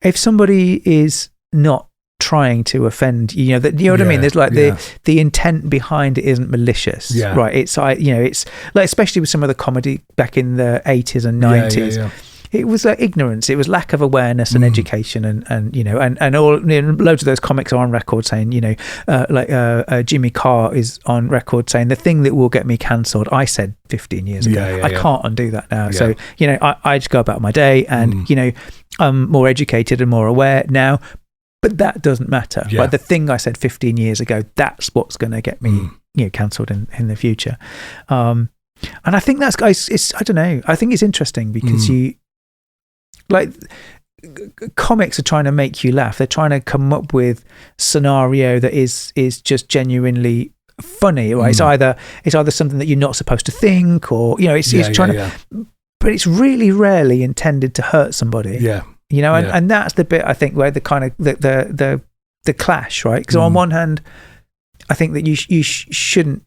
if somebody is not trying to offend you, what I mean? There's like the intent behind it isn't malicious, right? It's it's like, especially with some of the comedy back in the 80s and 90s. It was ignorance. It was lack of awareness and education, and all. Loads of those comics are on record saying, Jimmy Carr is on record saying the thing that will get me cancelled. I said 15 years ago. I can't undo that now. Yeah. So I just go about my day, and I'm more educated and more aware now. But that doesn't matter. Yeah. Like the thing I said 15 years ago, that's what's going to get me cancelled in the future. And I think it's I don't know. I think it's interesting because comics are trying to make you laugh. They're trying to come up with scenario that is just genuinely funny, right? It's either something that you're not supposed to think, or it's trying to, but it's really rarely intended to hurt somebody. Yeah, and that's the bit I think where the kind of the clash, right? Because on one hand, I think that you shouldn't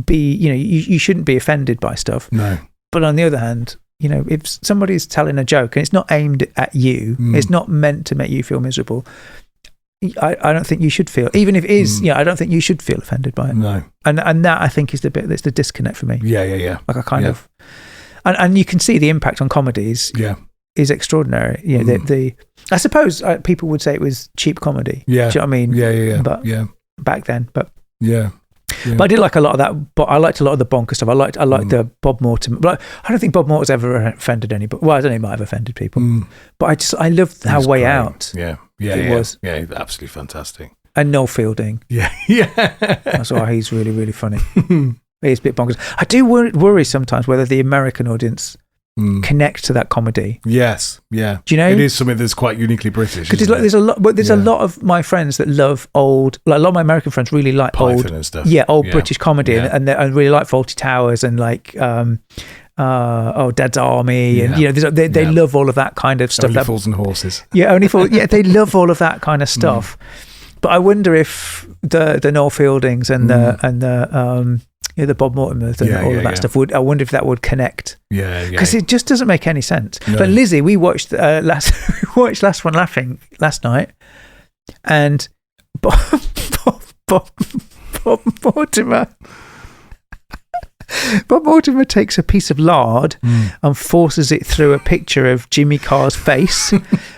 be you shouldn't be offended by stuff. No, but on the other hand, if somebody's telling a joke and it's not aimed at you, it's not meant to make you feel miserable, I don't think you should feel, even if it is, I don't think you should feel offended by it. No. And that I think is the bit that's the disconnect for me. Yeah. Like I kind of, and you can see the impact on comedies is extraordinary. I suppose people would say it was cheap comedy. Yeah. Do you know what I mean? Yeah. But back then, but yeah. Yeah. But I did like a lot of that. But I liked a lot of the bonker stuff. I liked the Bob Mortimer. But I don't think Bob Mortimer's ever offended anybody. Well, I don't know. He might have offended people. But I loved how Way Out. Yeah. It was. Yeah, absolutely fantastic. And Noel Fielding. Yeah. That's why he's really, really funny. He's a bit bonkers. I do worry sometimes whether the American audience connect to that comedy. Yes, yeah. Do you know? It is something that's quite uniquely British. Because there's a lot, but there's a lot of my friends that love old. Like a lot of my American friends really like Python old and stuff. Yeah, old British comedy, and really like Fawlty Towers and like Dad's Army, and they love all of that kind of stuff. Only Fools and Horses. Yeah, they love all of that kind of stuff. But I wonder if the Noel Fieldings and the Bob Mortimers and all of that stuff I wonder if that would connect. Yeah. Because it just doesn't make any sense. No. But Lizzie, we watched Last One Laughing last night, and Bob Mortimer. Bob Mortimer takes a piece of lard and forces it through a picture of Jimmy Carr's face,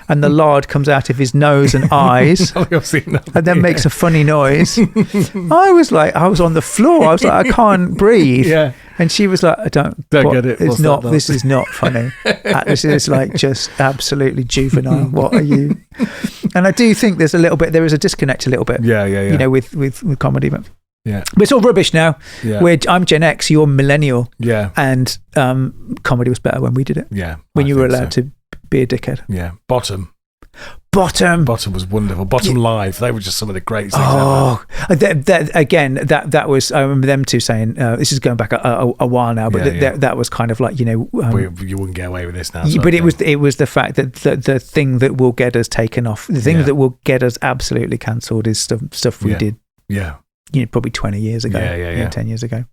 and the lard comes out of his nose and eyes, and then makes a funny noise. I was on the floor. I was like, I can't breathe. Yeah. And she was like, I don't get it. It's not. This is not funny. This is like just absolutely juvenile. What are you? And I do think there is a disconnect a little bit. Yeah. You know, with comedy, but. Yeah, but it's all rubbish now. Yeah. I'm Gen X, you're millennial. Yeah, and comedy was better when we did it. Yeah, when you were allowed to be a dickhead. Yeah, Bottom was wonderful. Bottom Live, they were just some of the greatest things ever. That was. I remember them two saying, "This is going back a while now," but that was kind of like you wouldn't get away with this now. But it was the fact that the thing that will get us taken off, the thing that will get us absolutely cancelled is stuff we did. Yeah. Probably 20 years ago, 10 years ago,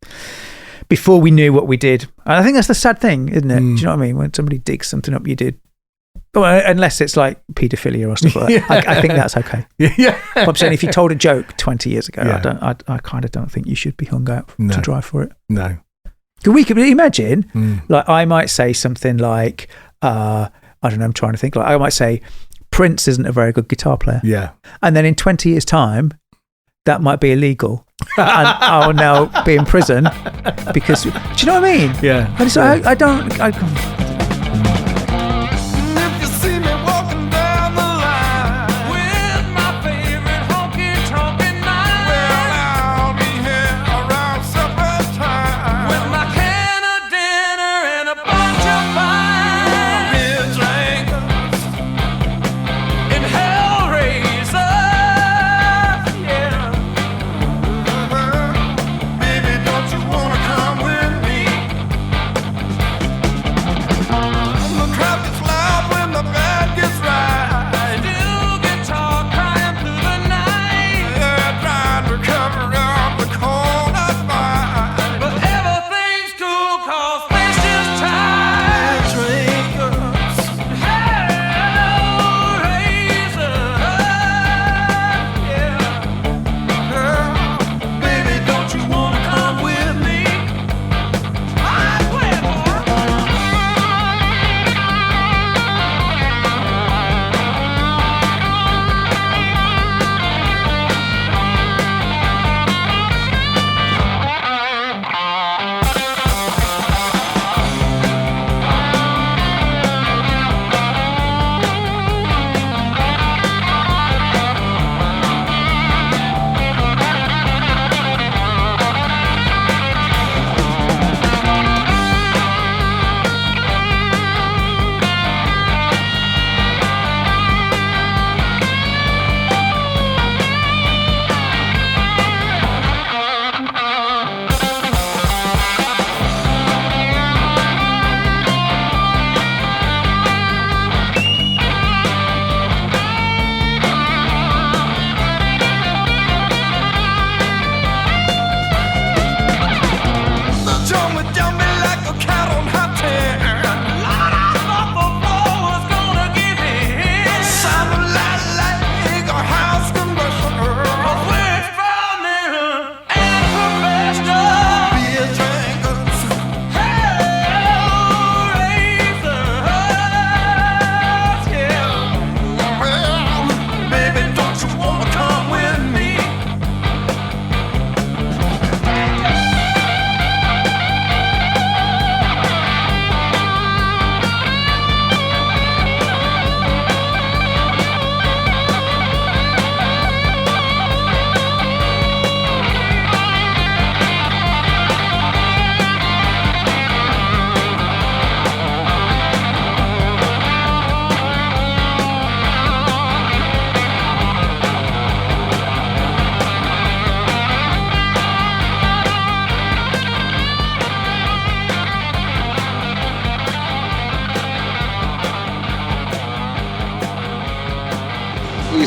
before we knew what we did. And I think that's the sad thing, isn't it? Do you know what I mean? When somebody digs something up you did, unless it's like paedophilia or stuff like that. I think that's okay. Yeah. But I'm saying if you told a joke 20 years ago, I kind of don't think you should be hung out to dry for it. No. We could imagine, like I might say something like, I don't know, I'm trying to think, like I might say, Prince isn't a very good guitar player. Yeah. And then in 20 years' time, that might be illegal, and I'll now be in prison because. Do you know what I mean? Yeah. And so I don't. If you see me walking down the line with my favorite honky-tonk night, well, I'll be here around supper time with my can of dinner and a bunch of wine, beer drinkers and Hellraiser. Baby, don't you wanna come with me?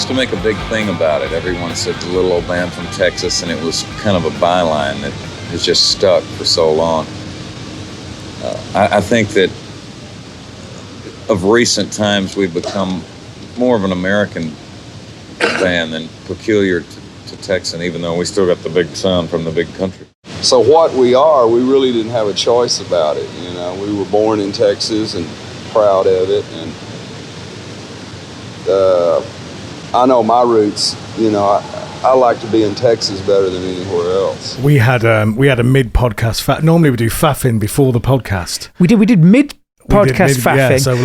used to make a big thing about it. Everyone said the little old man from Texas, and it was kind of a byline that has just stuck for so long. I think that of recent times we've become more of an American band than peculiar to Texan, even though we still got the big sound from the big country. So what we are, we really didn't have a choice about it. You know, we were born in Texas and proud of it. And I know my roots. You know, I like to be in Texas better than anywhere else. We had a mid podcast. Normally we do faffing before the podcast. We did mid podcast faffing. Yeah, so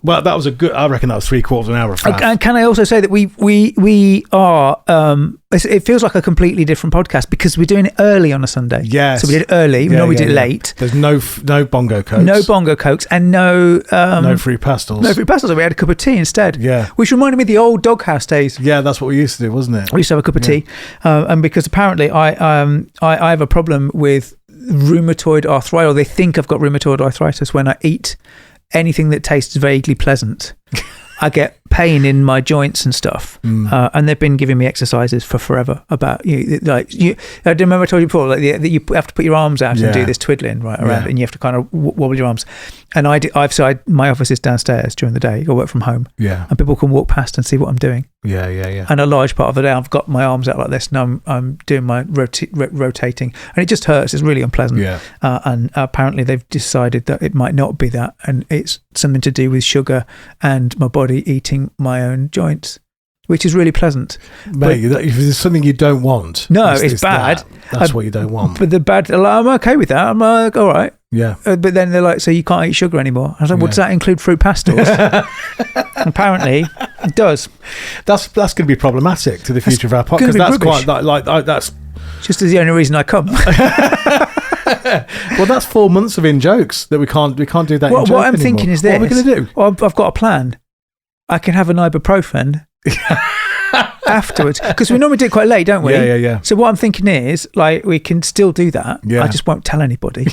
that was a good. I reckon that was 3/4 of an hour of faff. And can I also say that we are? It feels like a completely different podcast because we're doing it early on a Sunday. Yes. So we did it early. We normally did it late. There's no bongo cokes. No bongo cokes and no fruit pastels. No fruit pastels. So we had a cup of tea instead. Yeah. Which reminded me of the old Doghouse days. Yeah, that's what we used to do, wasn't it? We used to have a cup of tea, and because apparently I have a problem with rheumatoid arthritis, or they think I've got rheumatoid arthritis when I eat anything that tastes vaguely pleasant. I get pain in my joints and stuff, and they've been giving me exercises for forever about I remember I told you before, like that you have to put your arms out and do this twiddling right around, and you have to kind of wobble your arms. And my office is downstairs during the day. I work from home, and people can walk past and see what I'm doing. Yeah. And a large part of the day, I've got my arms out like this, and I'm doing my rotating, and it just hurts. It's really unpleasant. Yeah. And apparently they've decided that it might not be that, and it's something to do with sugar and my body eating my own joints, which is really pleasant. Mate, if there's something you don't want, it's bad. That's what you don't want. But the bad, I'm okay with that. I'm like, all right. Yeah. But then they're like, so you can't eat sugar anymore. I was like, well, does that include fruit pastels? Apparently, it does. That's going to be problematic to the future of our podcast. That's rubbish. Quite that's just the only reason I come. Well, that's 4 months of in jokes that we can't do that. What I'm thinking is this. What are we going to do? Well, I've got a plan. I can have an ibuprofen afterwards, because we normally do it quite late, don't we? Yeah. So what I'm thinking is, like, we can still do that. Yeah. I just won't tell anybody.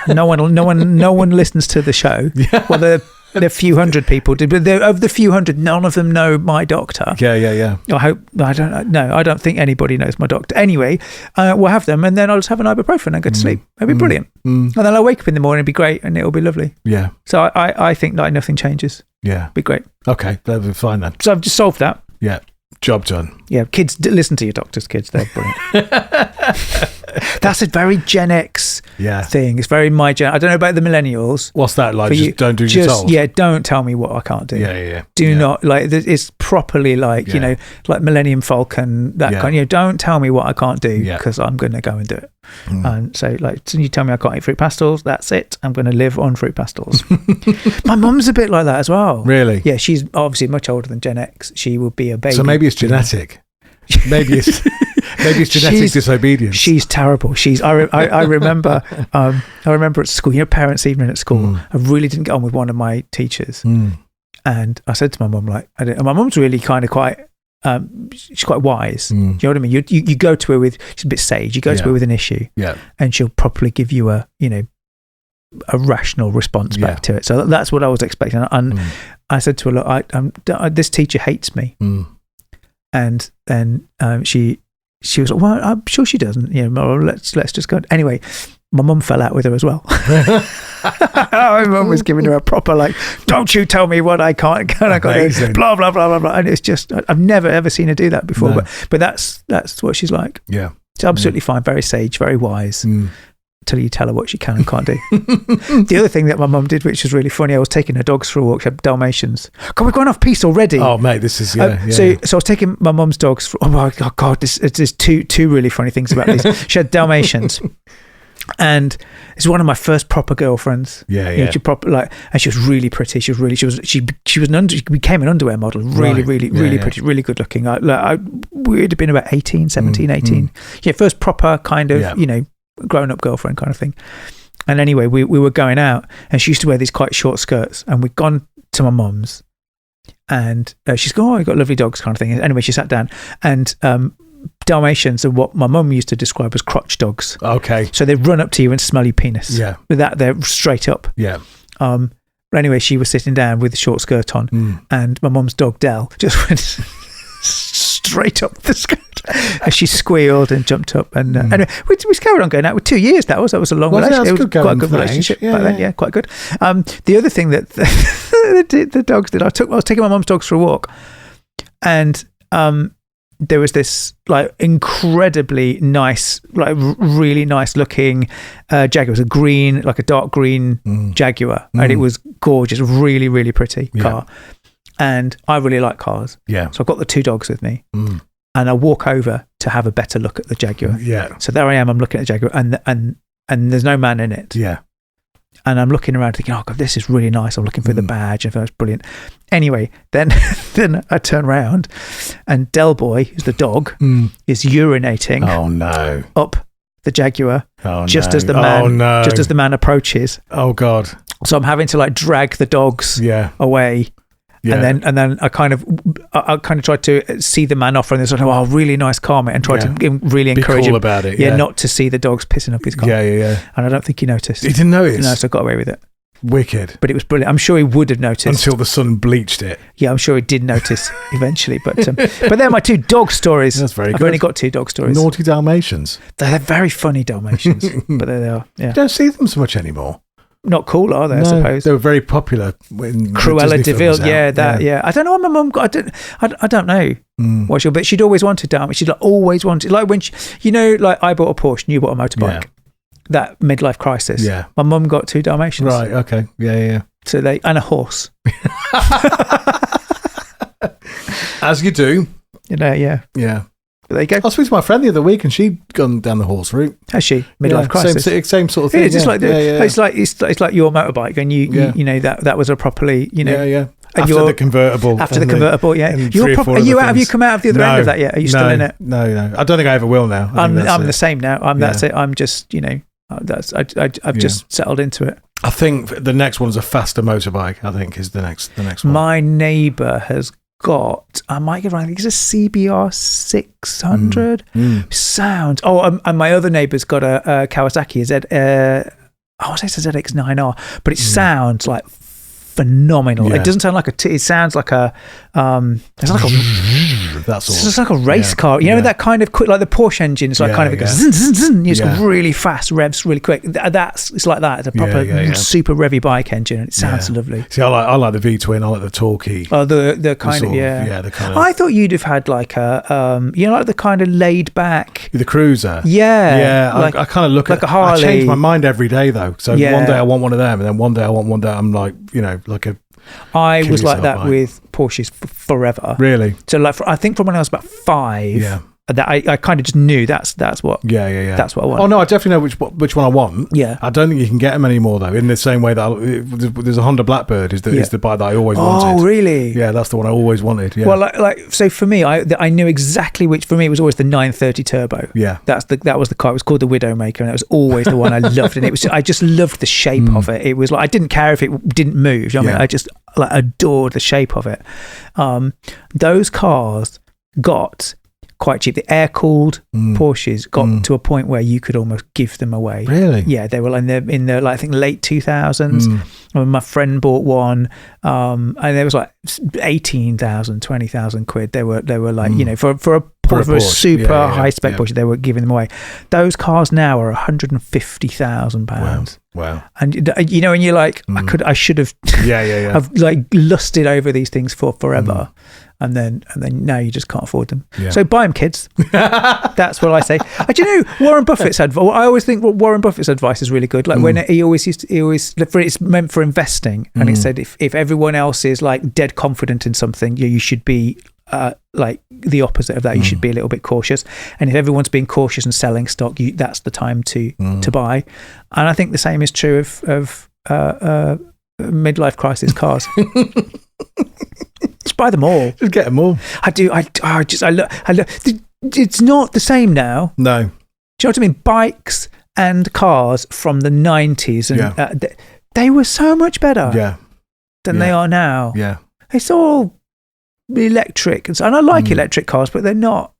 No one listens to the show. Yeah. Well, there are a few hundred people do, but of the few hundred, none of them know my doctor. Yeah. I don't think anybody knows my doctor. Anyway, we'll have them, and then I'll just have an ibuprofen and go to sleep. It'll be brilliant. And then I'll wake up in the morning, it'll be great, and it'll be lovely. Yeah. So I think like nothing changes. Yeah. Be great. Okay, that'll be fine then. So I've just solved that. Yeah. Job done. Yeah, kids, listen to your doctors, kids. They're brilliant. That's a very Gen X thing. It's very my Gen. I don't know about the millennials. What's that like? Just don't do your told? Yeah, don't tell me what I can't do. Yeah. Do not, like, it's properly like, like Millennium Falcon, that kind. Don't tell me what I can't do, because I'm going to go and do it. And so, like, so you tell me I can't eat fruit pastels, that's it. I'm going to live on fruit pastels. My mum's a bit like that as well. Really? Yeah, she's obviously much older than Gen X. She will be a baby. So maybe it's genetic. Maybe it's genetic disobedience. She's terrible. I remember at school, parents' evening at school, I really didn't get on with one of my teachers. And I said to my mum, like, and my mum's really kind of quite, she's quite wise. You know what I mean? You go to her with, she's a bit sage, you go to her with an issue, and she'll probably give you a rational response back to it. So that's what I was expecting. And I said to her, look, this teacher hates me. And then she was like, well, I'm sure she doesn't. Let's just go. Anyway, my mum fell out with her as well. My mum was giving her a proper, like, don't you tell me what I can't do, blah, blah, blah, blah, blah. And it's just, I've never, ever seen her do that before. No. But that's what she's like. Yeah. It's absolutely fine. Very sage, very wise. Until you tell her what she can and can't do. The other thing that my mum did, which was really funny, I was taking her dogs for a walk. She had Dalmatians. God, we're going off piece already. Oh, mate, this is, So I was taking my mum's dogs for, oh my God, there's two really funny things about these. She had Dalmatians. And it's one of my first proper girlfriends. She and she was really pretty. She became an underwear model. Really pretty, really good looking. We'd have been about 17, 18. Yeah, first proper kind of, grown up girlfriend kind of thing. And anyway, we were going out, and she used to wear these quite short skirts, and we'd gone to my mum's, and she's going, oh, you've got lovely dogs kind of thing. Anyway, she sat down, and Dalmatians are what my mum used to describe as crotch dogs. Okay. So they run up to you and smell your penis. Yeah. With that, they're straight up. Yeah. But anyway, she was sitting down with a short skirt on, and my mum's dog Del just went straight up the skirt. And she squealed and jumped up, and anyway, we carried on going out with 2 years. That was a long relationship. It was quite a good relationship back then. Yeah, quite good. The other thing that the dogs did, I was taking my mum's dogs for a walk, and there was this like incredibly nice, like really nice looking Jaguar. It was a green, like a dark green Jaguar, and it was gorgeous, really, really pretty car. And I really like cars. Yeah. So I've got the 2 dogs with me. And I walk over to have a better look at the Jaguar. Yeah. So there I am. I'm looking at the Jaguar, and there's no man in it. Yeah. And I'm looking around thinking, oh God, this is really nice. I'm looking for the badge, and that's brilliant. Anyway, then I turn around, and Del Boy, who's the dog, is urinating. Oh no! Up the Jaguar. Oh just no! As the man, just as the man approaches. Oh God! So I'm having to like drag the dogs away. Yeah. And then I kind of tried to see the man off, and there's like, oh, really nice car, mate, and tried to really encourage him about it. Yeah, not to see the dogs pissing up his car. Yeah. And I don't think he noticed. He didn't notice. No, so I got away with it. Wicked. But it was brilliant. I'm sure he would have noticed until the sun bleached it. Yeah, I'm sure he did notice eventually. But they're my 2 dog stories. That's very good. I've only got 2 dog stories. Naughty Dalmatians. They're very funny Dalmatians, but there they are. Yeah. You don't see them so much anymore. Not cool, are they? No, I suppose they were very popular when Cruella de Vil. Yeah, that. Yeah, I don't know what my mum got. I don't know what but she'd always wanted Dalmatians. She'd like always wanted, like when she, like I bought a Porsche and you bought a motorbike. Yeah. That midlife crisis. Yeah, my mum got 2 Dalmatians. Right. Okay. Yeah. So and a horse. As you do. Yeah. But there you go. I was speaking to my friend the other week, and she'd gone down the horse route. Has she? Midlife crisis. Same sort of thing. It's just like it's like your motorbike, and you know that was a properly After the convertible. Yeah. Are you out? Have you come out of the other end of that yet? Are you still in it? No. I don't think I ever will now. I'm the same now. That's it. I'm just I've just settled into it. I think the next one's a faster motorbike. I think is the next one. My neighbour has got, I might get it wrong, I think it's a CBR 600 sound. And my other neighbour's got a Kawasaki I want to say it's a ZX9R, but it sounds like phenomenal. It doesn't sound like it sounds like a it's like a race car. You know that kind of quick, like the Porsche engine. It's like kind of it goes zin, zin, zin. It's really fast, revs really quick. It's like that. It's a proper super revy bike engine, and it sounds lovely. See, I like the V-twin. I like the torquey. Oh, the kind of the kind of. I thought you'd have had like a like the kind of laid back, the cruiser. Yeah. Like, I kind of look like a Harley. I change my mind every day though. So one day I want one of them, and then one day I want one that I'm like, like a. I was like that with Porsches forever. Really? So like, I think from when I was about 5, that I kind of just knew that's what. Yeah. That's what I want. Oh no, I definitely know which one I want. Yeah. I don't think you can get them anymore though. In the same way that there's a Honda Blackbird is the bike that I always wanted. Oh really? Yeah, that's the one I always wanted. Yeah. Well, like so for me, I knew exactly which. For me, it was always the 930 Turbo. Yeah. That was the car. It was called the Widowmaker, and it was always the one I loved. And I just loved the shape of it. It was like I didn't care if it didn't move. You know what I mean? I just like adored the shape of it. Those cars got quite cheap. The air-cooled Porsches got to a point where you could almost give them away. Really? Yeah, they were in the like, I think late 2000s. When my friend bought one, and there was like 18,000, 20,000 quid. They were like for a super high spec Porsche, they were giving them away. Those cars now are £150,000. Wow. And and you're like, I should have I've like lusted over these things for forever. And then now you just can't afford them. Yeah. So buy them, kids. That's what I say. Do you know Warren Buffett's advice? I always think Warren Buffett's advice is really good. Like when he always it's meant for investing, and he said if everyone else is like dead confident in something, you should be like the opposite of that. You should be a little bit cautious. And if everyone's being cautious and selling stock, that's the time to buy. And I think the same is true of midlife crisis cars. Just buy them all. Just get them all. I do. I look. It's not the same now. No. Do you know what I mean? Bikes and cars from the 90s, and they were so much better than they are now. Yeah. It's all electric, and I like electric cars, but they're not.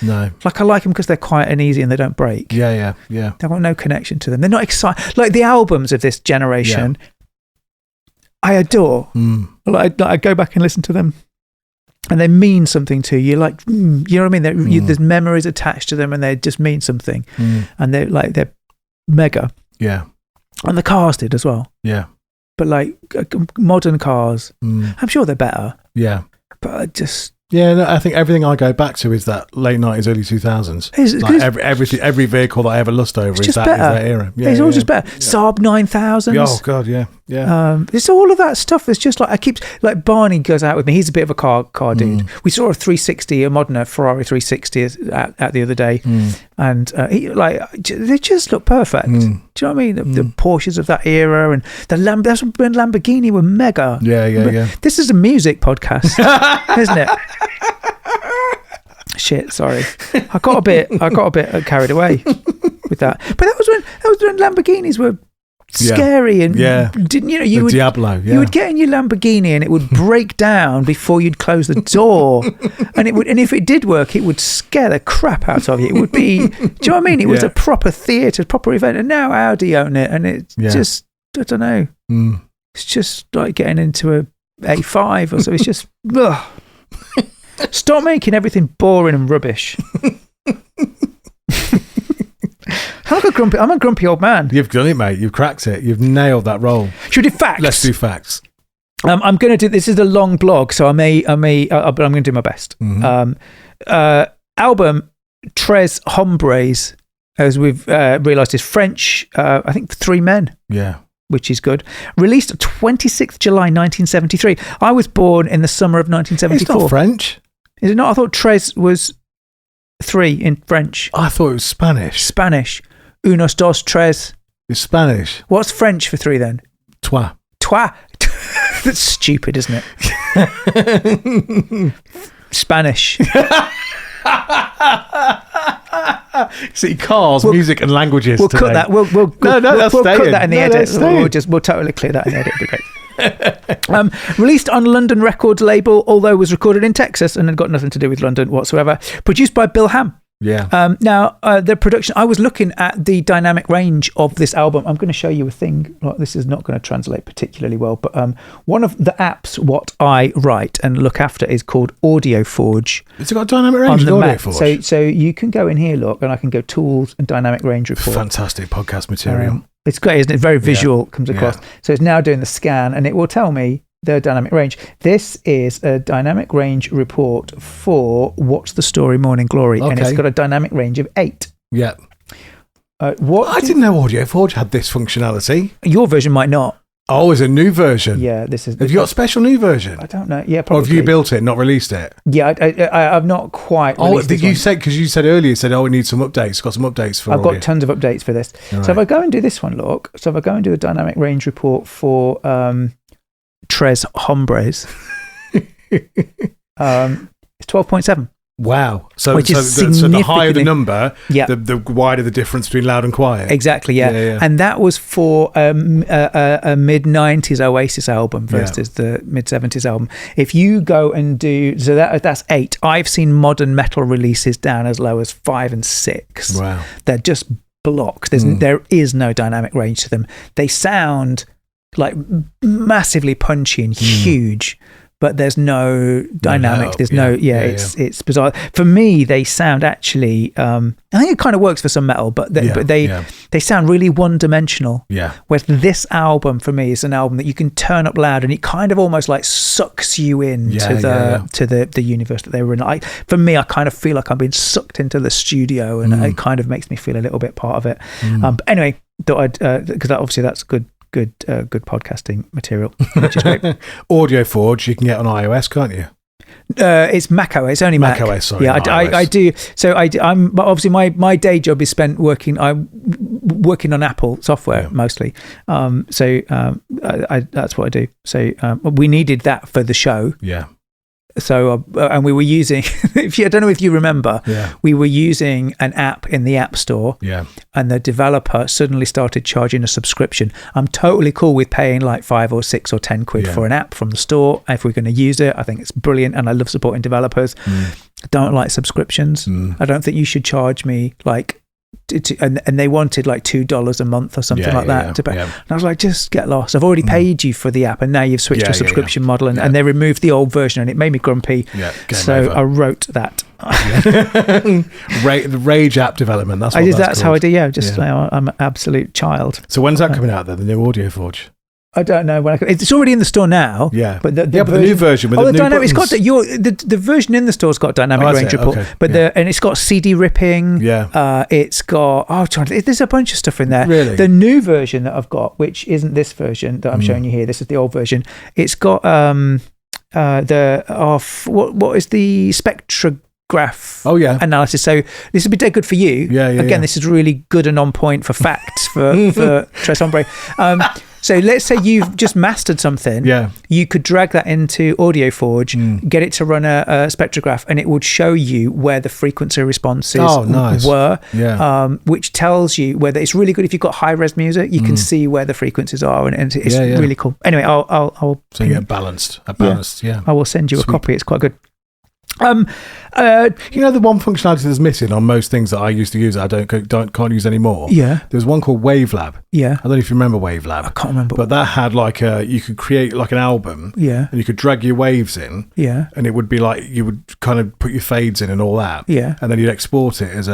No. Like I like them because they're quiet and easy and they don't break. Yeah. They've got no connection to them. They're not exciting. Like the albums of this generation. I adore. Like I go back and listen to them and they mean something to you. Like, you know what I mean? There's memories attached to them, and they just mean something. And they're mega. Yeah. And the cars did as well. Yeah. But like modern cars, I'm sure they're better. Yeah. But I just... Yeah, no, I think everything I go back to is that late 90s, early 2000s. Like every vehicle that I ever lust over is that era. Yeah, it's all just better. Saab 9000s. Oh, God, yeah. It's all of that stuff. It's just like, I keep, like, Barney goes out with me. He's a bit of a car dude. We saw a 360, a modern Ferrari 360 out the other day. And they just look perfect. Do you know what I mean? The Porsches of that era, and that's when Lamborghini were mega. Yeah. This is a music podcast, isn't it? Shit, sorry. I got a bit carried away with that. But that was when Lamborghinis were scary and didn't you would Diablo, you would get in your Lamborghini and it would break down before you'd close the door, and if it did work, it would scare the crap out of you. It would be, do you know what I mean? It was a proper theatre, proper event, and now Audi own it, and it's just, I don't know. It's just like getting into a A5 or so. It's just ugh. Stop making everything boring and rubbish. I'm a grumpy old man. You've done it, mate. You've cracked it. You've nailed that role. Should we do facts? Let's do facts. I'm going to do, this is a long blog, so but I'm going to do my best. Album Tres Hombres, as we've realised, is French. I think 3 men. Yeah. Which is good. Released 26th July 1973. I was born in the summer of 1974. It's not French. Is it not? I thought Tres was 3 in French. I thought it was Spanish. Spanish. Unos, dos, tres. It's Spanish. What's French for 3 then? Trois. That's stupid, isn't it? Spanish. See, cars, music, and languages. We'll cut that. We'll cut that in the edit. We'll totally clear that in the edit. It'll be great. Released on London Records label, although was recorded in Texas and had got nothing to do with London whatsoever. Produced by Bill Ham. Yeah. Now, the production, I was looking at the dynamic range of this album. I'm going to show you a thing. Well, this is not going to translate particularly well, but one of the apps, what I write and look after, is called Audio Forge. It's got a dynamic range on the Audio Forge. So you can go in here, look, and I can go tools and dynamic range report. Fantastic podcast material. It's great, isn't it? Very visual, comes across. Yeah. So it's now doing the scan, and it will tell me the dynamic range. This is a dynamic range report for What's the Story Morning Glory, and it's got a dynamic range of 8. Yeah. I didn't know Audio Forge had this functionality. Your version might not. Oh, it's a new version. Yeah, this is. Have you got a special new version? I don't know. Yeah, probably. Or have you built it, not released it? Yeah, I've not quite. Did you say, because you said earlier, it needs some updates. Got some updates for. I've got tons of updates for this. Right. So if I go and do this one, look. So if I go and do a dynamic range report for Tres Hombres, it's 12.7. Wow. So the higher the number, yeah, the wider the difference between loud and quiet. Exactly, yeah. And that was for a mid-90s Oasis album versus the mid-70s album. If you go and do... So that's 8. I've seen modern metal releases down as low as 5 and 6. Wow. They're just blocked. There is no dynamic range to them. They sound like massively punchy and huge, but there's no dynamic. There's it's bizarre. For me, they sound actually, I think it kind of works for some metal, but they sound really one-dimensional. Yeah. Whereas this album, for me, is an album that you can turn up loud and it kind of almost like sucks you in to the universe that they were in. For me, I kind of feel like I'm being sucked into the studio, and it kind of makes me feel a little bit part of it. But anyway, thought I'd, because obviously that's good podcasting material, which is great. Audio Forge you can get on iOS, can't you? It's Mac OS, only Mac OS, sorry. Yeah, I do. So I'm obviously my day job is spent working. I'm working on Apple software mostly. That's what I do. So we needed that for the show. Yeah. So and we were using, I don't know if you remember, we were using an app in the App Store, and the developer suddenly started charging a subscription. I'm totally cool with paying like 5 or 6 or 10 quid for an app from the store if we're going to use it. I think it's brilliant, and I love supporting developers. I don't like subscriptions. I don't think you should charge me like and they wanted like $2 a month or something like that to pay. Yeah. And I was like, just get lost. I've already paid you for the app, and now you've switched to a subscription model, and they removed the old version, and it made me grumpy. Yeah, so over. I wrote that. The Rage app development. That's how I do. Yeah, just I'm an absolute child. So when's that coming out then? The new Audio Forge? I don't know when it's already in the store now. Yeah, but the new version with the new dynamic. It's got buttons. the version in the store's got dynamic range report, but and it's got CD ripping. Yeah, it's got there's a bunch of stuff in there. Really, the new version that I've got, which isn't this version that I'm showing you here. This is the old version. It's got what is the spectrograph analysis. So this would be dead good for you. Again, this is really good and on point for facts for Tres Hombres. So let's say you've just mastered something. Yeah. You could drag that into Audio Forge, get it to run a spectrograph, and it would show you where the frequency responses were. Yeah. Which tells you whether it's really good if you've got high res music. You can see where the frequencies are, and it's really cool. Anyway, I'll so you get balanced. Yeah. I will send you a copy. It's quite good. The one functionality that's missing on most things that I used to use that I can't use anymore. Yeah. There's one called Wavelab. Yeah. I don't know if you remember Wavelab. I can't remember. But that had you could create like an album. Yeah. And you could drag your waves in. Yeah. And it would be like you would kind of put your fades in and all that. Yeah. And then you'd export it as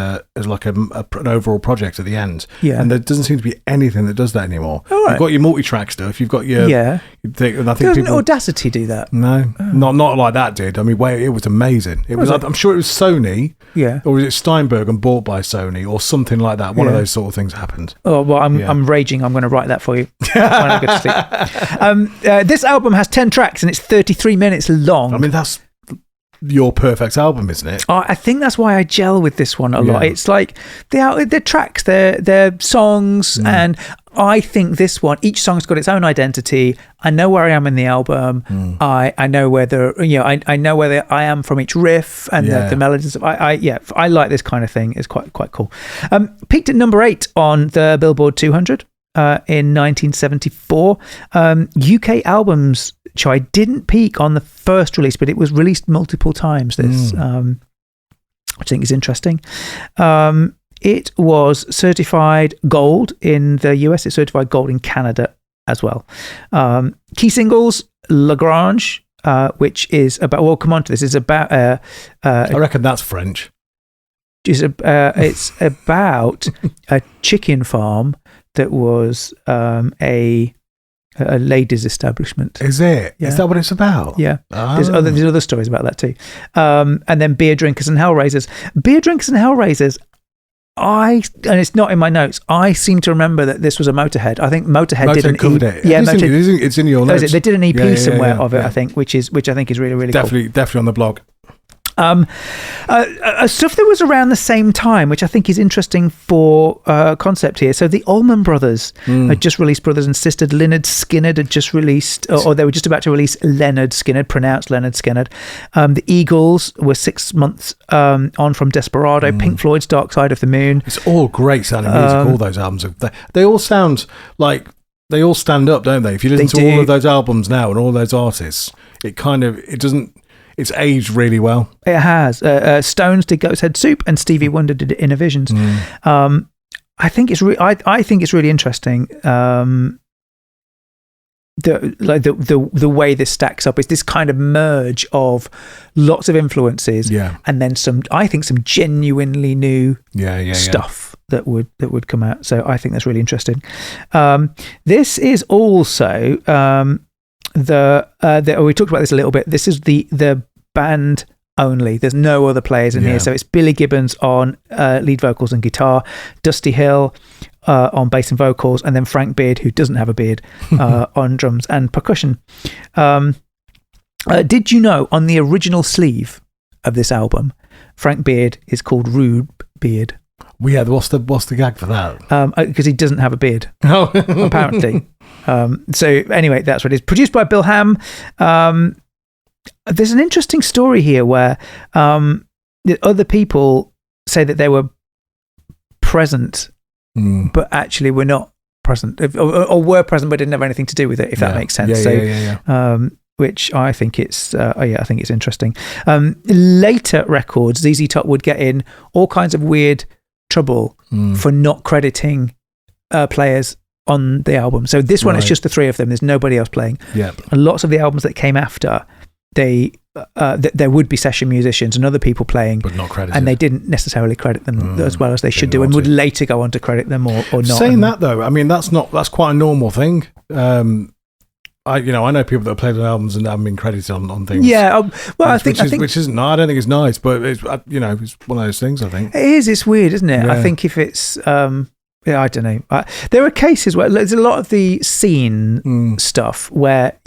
like an overall project at the end. Yeah. And there doesn't seem to be anything that does that anymore. All right. You've got your multi-track stuff. You've got your and I think doesn't Audacity do that? No, not like that did. I mean, it was amazing. It was. I'm sure it was Sony. Yeah. Or was it Steinberg and bought by Sony or something like that? One of those sort of things happened. Oh, well, I'm raging. I'm going to write that for you when I go to sleep. This album has 10 tracks and it's 33 minutes long. I mean, that's your perfect album, isn't it? I think that's why I gel with this one a lot. It's like they're tracks, they're songs, and I think this one, each song's got its own identity. I know where I am in the album. I know whether I know where I am from each riff and the melodies. I like this kind of thing. It's quite cool. Peaked at number 8 on the Billboard 200 in 1974. UK albums chart didn't peak on the first release, but it was released multiple times. This, which I think is interesting. It was certified gold in the US. It's certified gold in Canada as well. Key singles, Grange, which is about. We'll come on to this. It's about. I reckon that's French. It's about a chicken farm that was a ladies' establishment. Is it? Yeah. Is that what it's about? Yeah. There's other stories about that too. And then Beer Drinkers and Hellraisers. Beer Drinkers and Hellraisers. And it's not in my notes. I seem to remember that this was a Motorhead. I think Motorhead did an covered it. Yeah, it's in your notes. They did an EP somewhere of it. I think, which I think is really, really cool. Definitely on the blog. Stuff that was around the same time, which I think is interesting for concept here. So the Allman Brothers had just released Brothers and Sisters. Lynyrd Skynyrd had just released, or they were just about to release Leonard Skynyrd, pronounced Leonard Skynyrd. The Eagles were 6 months on from Desperado. Pink Floyd's Dark Side of the Moon. It's all great sounding music. All those albums, they all sound like they all stand up, don't they? If you listen to all of those albums now and all those artists, it doesn't. It's aged really well. It has. Stones did Goat's Head Soup, and Stevie Wonder did Inner Visions. I think it's really interesting. The way this stacks up is this kind of merge of lots of influences, and then some genuinely new stuff that would come out. So I think that's really interesting. This is also. We talked about this a little bit. This is the band only. There's no other players in here. So it's Billy Gibbons on lead vocals and guitar, Dusty Hill on bass and vocals, and then Frank Beard, who doesn't have a beard, on drums and percussion. Did you know on the original sleeve of this album, Frank Beard is called Rude Beard? Well, yeah, what's the gag for that? Because he doesn't have a beard, apparently. So anyway, that's what it is. Produced by Bill Ham. There's an interesting story here where the other people say that they were present, but actually were not present, or were present but didn't have anything to do with it. If that makes sense. Which I think it's I think it's interesting. Later records, ZZ Top would get in all kinds of weird trouble for not crediting players on the album. So this one is just the three of them. There's nobody else playing. Yeah. And lots of the albums that came after, there would be session musicians and other people playing, but not credited. And they didn't necessarily credit them as well as they should do, and would later go on to credit them or not. Saying that though, I mean that's quite a normal thing. I know people that have played on albums and haven't been credited on things. Yeah, well, I think which isn't. I don't think it's nice, but it's it's one of those things. I think it is. It's weird, isn't it? Yeah. I think if it's I don't know. There are cases where there's a lot of the scene stuff where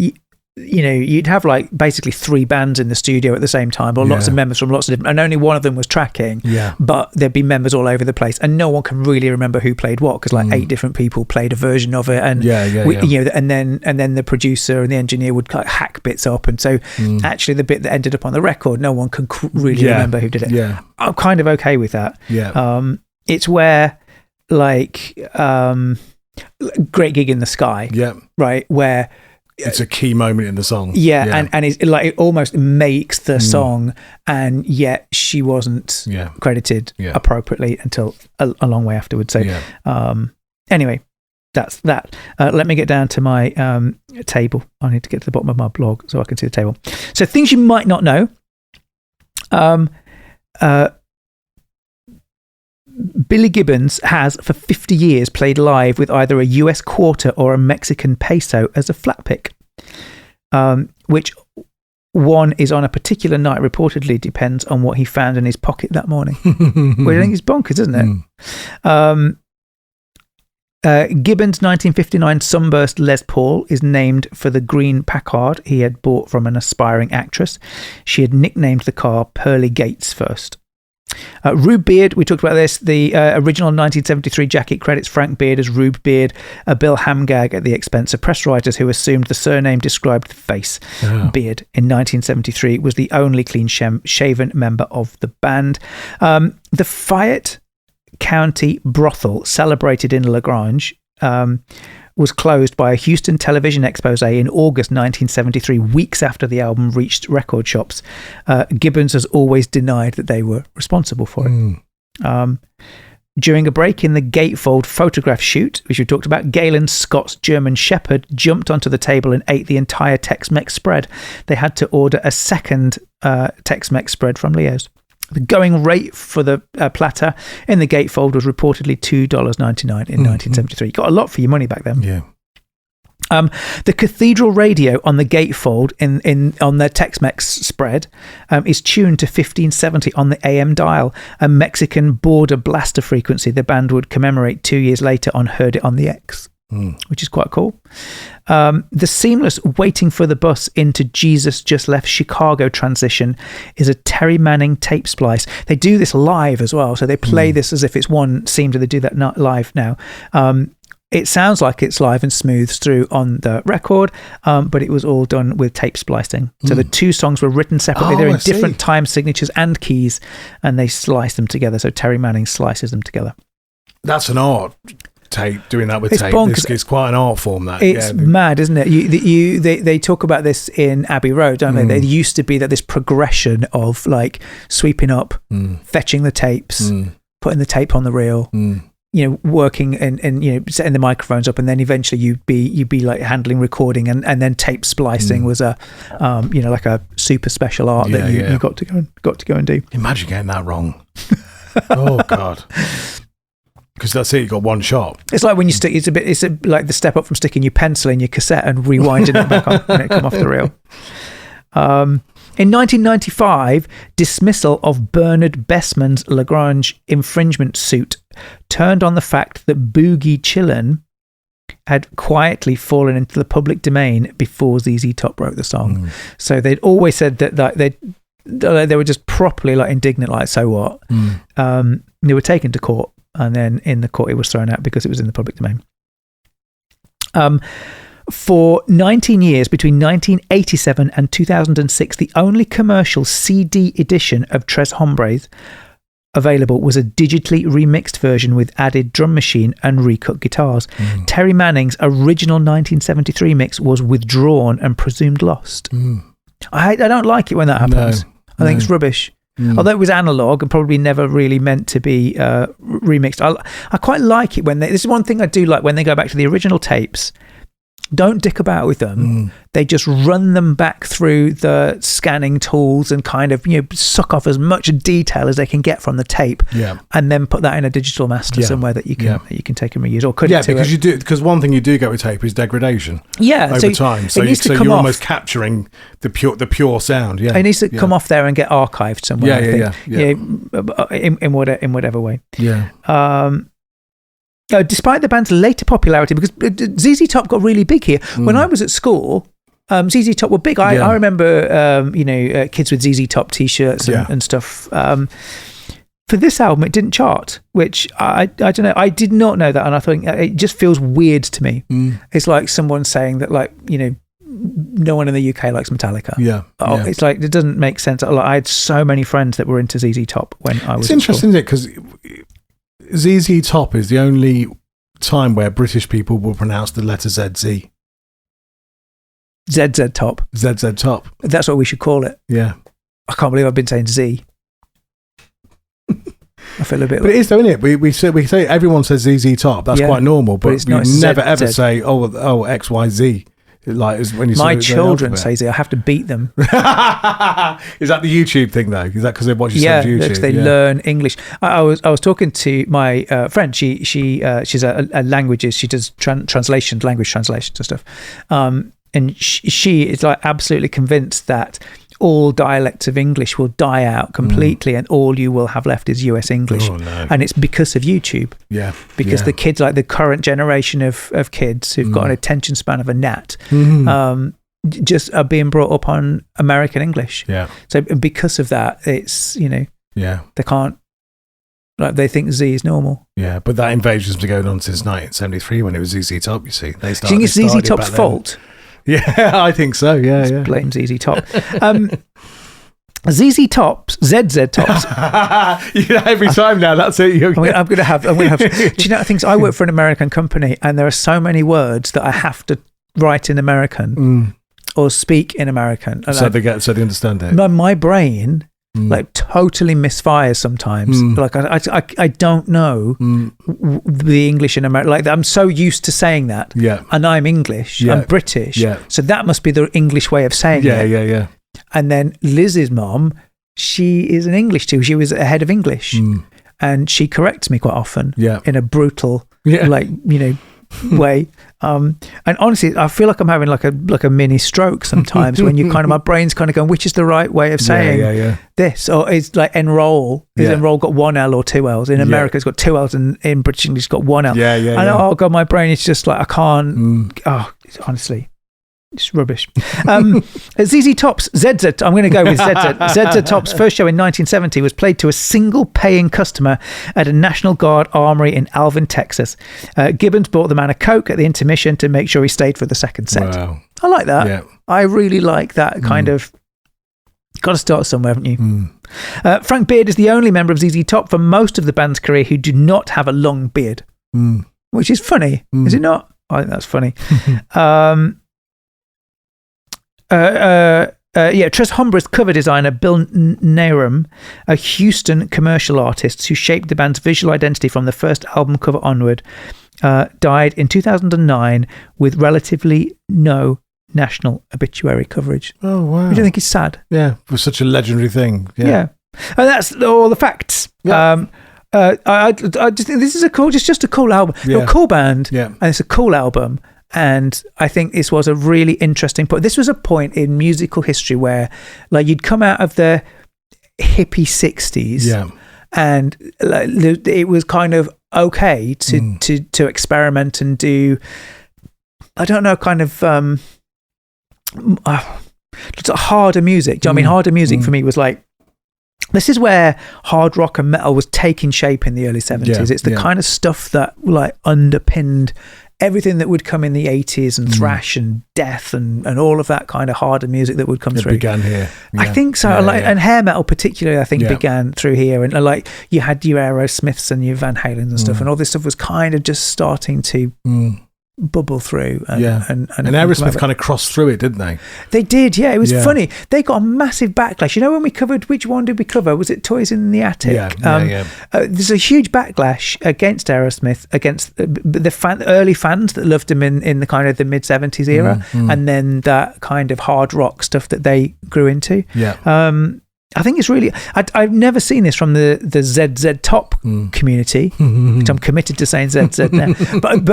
you'd have like basically 3 bands in the studio at the same time, or lots of members from lots of different, and only one of them was tracking. Yeah. But there'd be members all over the place, and no one can really remember who played what because like 8 different people played a version of it, and and then the producer and the engineer would like hack bits up, and so actually the bit that ended up on the record, no one can really remember who did it. Yeah. I'm kind of okay with that. Yeah. It's where like Great Gig in the Sky. Yeah. Right, where it's a key moment in the song. Yeah. And it's like it almost makes the song, and yet she wasn't credited appropriately until a long way afterwards. So anyway, that's that. Let me get down to my table. I need to get to the bottom of my blog so I can see the table. So things you might not know. Billy Gibbons has for 50 years played live with either a US quarter or a Mexican peso as a flat pick, which one is on a particular night reportedly depends on what he found in his pocket that morning. Well, I think it's bonkers, isn't it? Gibbons' 1959 Sunburst Les Paul is named for the green Packard he had bought from an aspiring actress. She had nicknamed the car Pearly Gates first. Rube Beard, we talked about this. The original 1973 jacket credits Frank Beard as Rube Beard, a Bill Hamgag at the expense of press writers who assumed the surname described the face. Beard, in 1973, was the only clean-shaven member of the band. The Fayette County brothel, celebrated in La Grange, was closed by a Houston television expose in August 1973, weeks after the album reached record shops. Gibbons has always denied that they were responsible for it. During a break in the gatefold photograph shoot, which we talked about, Galen Scott's German Shepherd jumped onto the table and ate the entire Tex-Mex spread. They had to order a second Tex-Mex spread from Leo's. The going rate for the platter in the gatefold was reportedly $2.99 in 1973. Got a lot for your money back then. Yeah. The cathedral radio on the gatefold on the Tex-Mex spread is tuned to 1570 on the AM dial, a Mexican border blaster frequency the band would commemorate 2 years later on Heard It on the X. Which is quite cool. The seamless waiting for the bus into Jesus Just Left Chicago transition is a Terry Manning tape splice. They do this live as well, so they play this as if it's one scene. They do that live now. It sounds like it's live and smooths through on the record, but it was all done with tape splicing. So the 2 songs were written separately. They're in different time signatures and keys, and they slice them together. So Terry Manning slices them together. That's an art. Tape, doing that with it's tape. Bonkers. It's quite an art form. That it's mad, isn't it? They talk about this in Abbey Road, don't they? There used to be this progression of like sweeping up, fetching the tapes, putting the tape on the reel, working and setting the microphones up, and then eventually you'd be like handling recording, and then tape splicing was a like a super special art that you got to go and do. Imagine getting that wrong. Oh God. Because that's it, you got one shot. It's like when you stick, it's like the step up from sticking your pencil in your cassette and rewinding it back on when it come off the reel. In 1995, dismissal of Bernard Bessman's La Grange infringement suit turned on the fact that Boogie Chillin' had quietly fallen into the public domain before ZZ Top wrote the song. So they'd always said that they were just properly like indignant, like, so what? They were taken to court. And then in the court, it was thrown out because it was in the public domain. For 19 years, between 1987 and 2006, the only commercial CD edition of Tres Hombres available was a digitally remixed version with added drum machine and recut guitars. Terry Manning's original 1973 mix was withdrawn and presumed lost. I don't like it when that happens. I think it's rubbish. Although it was analog and probably never really meant to be remixed. I quite like it when this is one thing I do like when they go back to the original tapes. Don't dick about with them. They just run them back through the scanning tools and kind of, suck off as much detail as they can get from the tape, and then put that in a digital master somewhere that you can take and reuse or cut it to because one thing you do get with tape is degradation. Over time, so you're almost capturing the pure sound. Yeah, it needs to come off there and get archived somewhere. In whatever way. Yeah. Despite the band's later popularity, because ZZ Top got really big here. When I was at school, ZZ Top were big. I remember, kids with ZZ Top T-shirts and stuff. For this album, it didn't chart, which I don't know. I did not know that, and I think it just feels weird to me. It's like someone saying that, no one in the UK likes Metallica. It's like it doesn't make sense. I had so many friends that were into ZZ Top when I was. It's interesting, isn't it? Because ZZ Top is the only time where British people will pronounce the letter ZZ. ZZ Top. ZZ Top. That's what we should call it. Yeah. I can't believe I've been saying Z. I feel a bit. But it is, though, isn't it? We say everyone says ZZ Top. That's quite normal. But you never ever say XYZ. Like when you my children say Z. I have to beat them. Is that the YouTube thing though? Is that because they watch you on YouTube? Because they learn English. I was talking to my friend. She's a languages. She does language translations and stuff. And she is like absolutely convinced that all dialects of English will die out completely, and all you will have left is US English. Oh, no. And it's because of YouTube. Yeah. Because the kids, like the current generation of kids who've got an attention span of a gnat, just are being brought up on American English. Yeah. So because of that, it's, they can't, they think Z is normal. Yeah, but that invasion has been going on since 1973 when it was ZZ Top, you see. Do you think it's ZZ Top's fault? Yeah, I think so. Yeah. Blame ZZ Top. ZZ Tops, ZZ Tops. Every time now, that's it. I'm going to have. Do you know things? I work for an American company, and there are so many words that I have to write in American or speak in American, and so they understand it. My brain totally misfires sometimes. I don't know the English in America. I'm so used to saying that. Yeah. And I'm English. Yeah. I'm British. Yeah. So that must be the English way of saying it. Yeah. And then Liz's mom, she is an English too. She was a head of English, and she corrects me quite often. Yeah. In a brutal, way. And honestly, I feel like I'm having like a mini stroke sometimes when you my brain's kind of going, which is the right way of saying this? Or it's like enroll. Is enroll got one L or two L's? In America, it's got two L's, and in British English, it's got one L. And oh god, my brain is just like, I can't. Honestly. It's rubbish. ZZ Top's ZZ. I'm going to go with ZZ. ZZ Top's first show in 1970 was played to a single paying customer at a National Guard armory in Alvin, Texas. Gibbons bought the man a Coke at the intermission to make sure he stayed for the second set. Wow. I like that. Yeah. I really like that kind of. Got to start somewhere, haven't you? Frank Beard is the only member of ZZ Top for most of the band's career who do not have a long beard, which is funny. Is it not? I think that's funny. Tres Hombres cover designer Bill Narum, a Houston commercial artist who shaped the band's visual identity from the first album cover onward, died in 2009 with relatively no national obituary coverage. Oh, wow. You don't think it's sad? Yeah, it was such a legendary thing. Yeah. And that's all the facts. Yeah. I just think this is just a cool album. They're a cool band, and it's a cool album. And I think this was a really interesting point. This was a point in musical history where, you'd come out of the hippie 60s, and it was kind of okay to experiment and do, I don't know, kind of harder music. Do you know what I mean? Harder music for me was like, this is where hard rock and metal was taking shape in the early 70s. It's the kind of stuff that underpinned everything that would come in the 80s, and thrash and death and all of that kind of harder music that would come through. It began here. Yeah. I think so. And hair metal particularly, I think, began through here. And you had your Aerosmiths and your Van Halens and stuff, and all this stuff was kind of just starting to bubble through. And Aerosmith kind of crossed through it, didn't they? They did, yeah. It was funny. They got a massive backlash. You know, when we covered, which one did we cover? Was it Toys in the Attic? Yeah. There's a huge backlash against Aerosmith, against the early fans that loved them in the kind of the mid 70s era, and then that kind of hard rock stuff that they grew into. Yeah. I think it's really. I've never seen this from the ZZ Top community, which I'm committed to saying ZZ now. But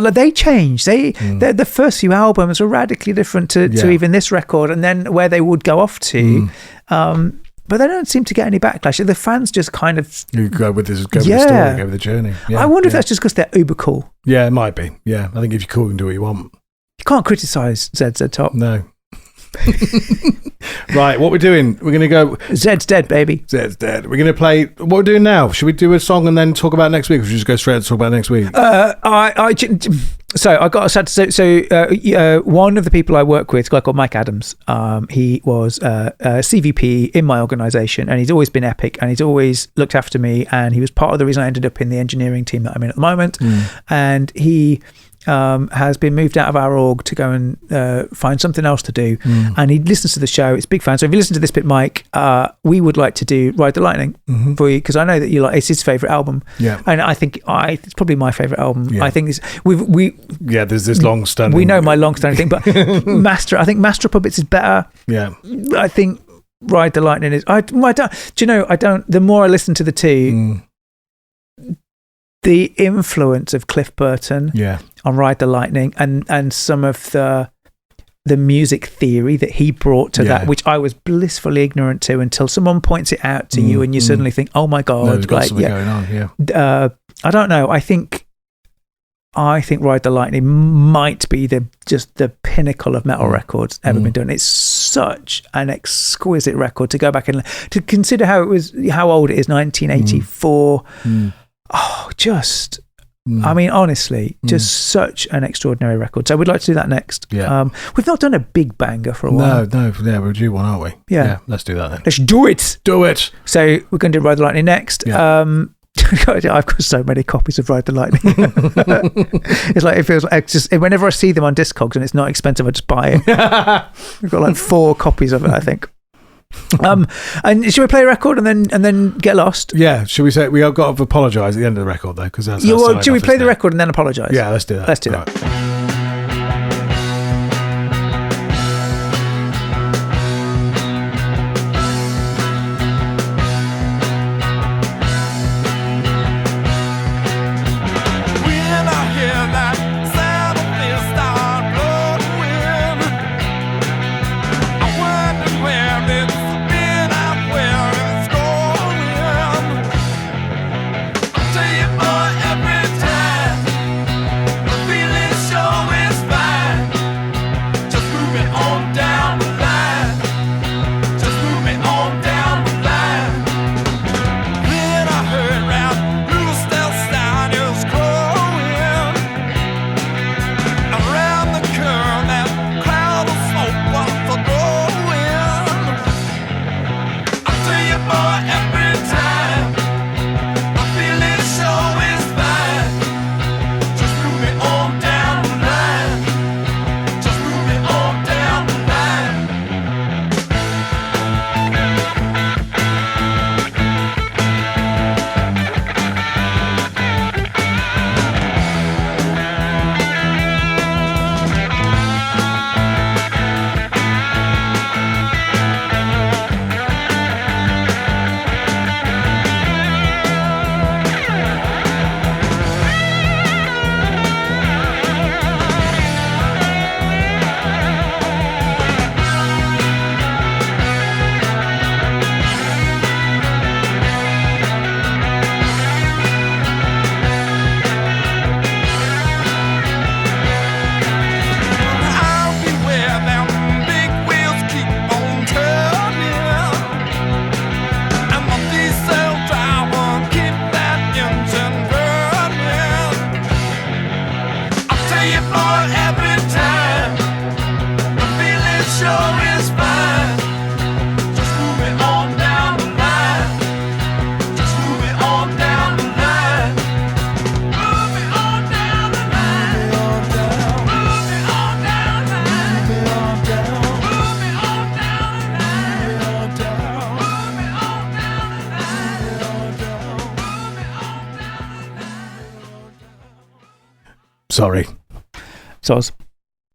like, they changed. The first few albums were radically different to even this record, and then where they would go off to. But they don't seem to get any backlash. The fans just kind of go with this, go with the story, go with the journey. Yeah, I wonder if that's just because they're uber cool. Yeah, it might be. Yeah, I think if you're cool, you can do what you want. You can't criticise ZZ Top. No. Right, what we're doing, we're going to go Zed's dead, baby. Zed's dead. We're going to play, what we're doing now, should we do a song and then talk about next week, or should we just go straight to talk about next week? So I got one of the people I work with, a guy called Mike Adams, he was a CVP in my organisation, and he's always been epic, and he's always looked after me, and he was part of the reason I ended up in the engineering team that I'm in at the moment. And he has been moved out of our org to go and find something else to do, and he listens to the show. It's a big fan. So if you listen to this bit, Mike, we would like to do Ride the Lightning for you, because I know that you like, it's his favourite album, and I think it's probably my favourite album. I think there's this long standing, we know my long standing thing, but I think Master of Puppets is better. I think Ride the Lightning is, the more I listen to the two, the influence of Cliff Burton on Ride the Lightning, and some of the music theory that he brought to that, which I was blissfully ignorant to until someone points it out to you, and you suddenly think, oh my God, there's got something going on. I don't know. I think Ride the Lightning might be the pinnacle of metal records ever been done. It's such an exquisite record to go back and to consider how old it is, 1984. Oh, just, I mean, honestly, just such an extraordinary record. So we'd like to do that next. We've not done a big banger for a while. No, we're due one, aren't we? Yeah. Let's do that then. Let's do it. Do it. So we're going to do Ride the Lightning next. I've got so many copies of Ride the Lightning. It's like, it feels like just whenever I see them on Discogs and it's not expensive, I just buy it. We've got like 4 copies of it, I think. And should we play a record and then get lost? Yeah, should we say we have got to apologise at the end of the record though, because that's should we play the record and then apologise? Yeah, let's do that. Let's do that. Sorry. Soz.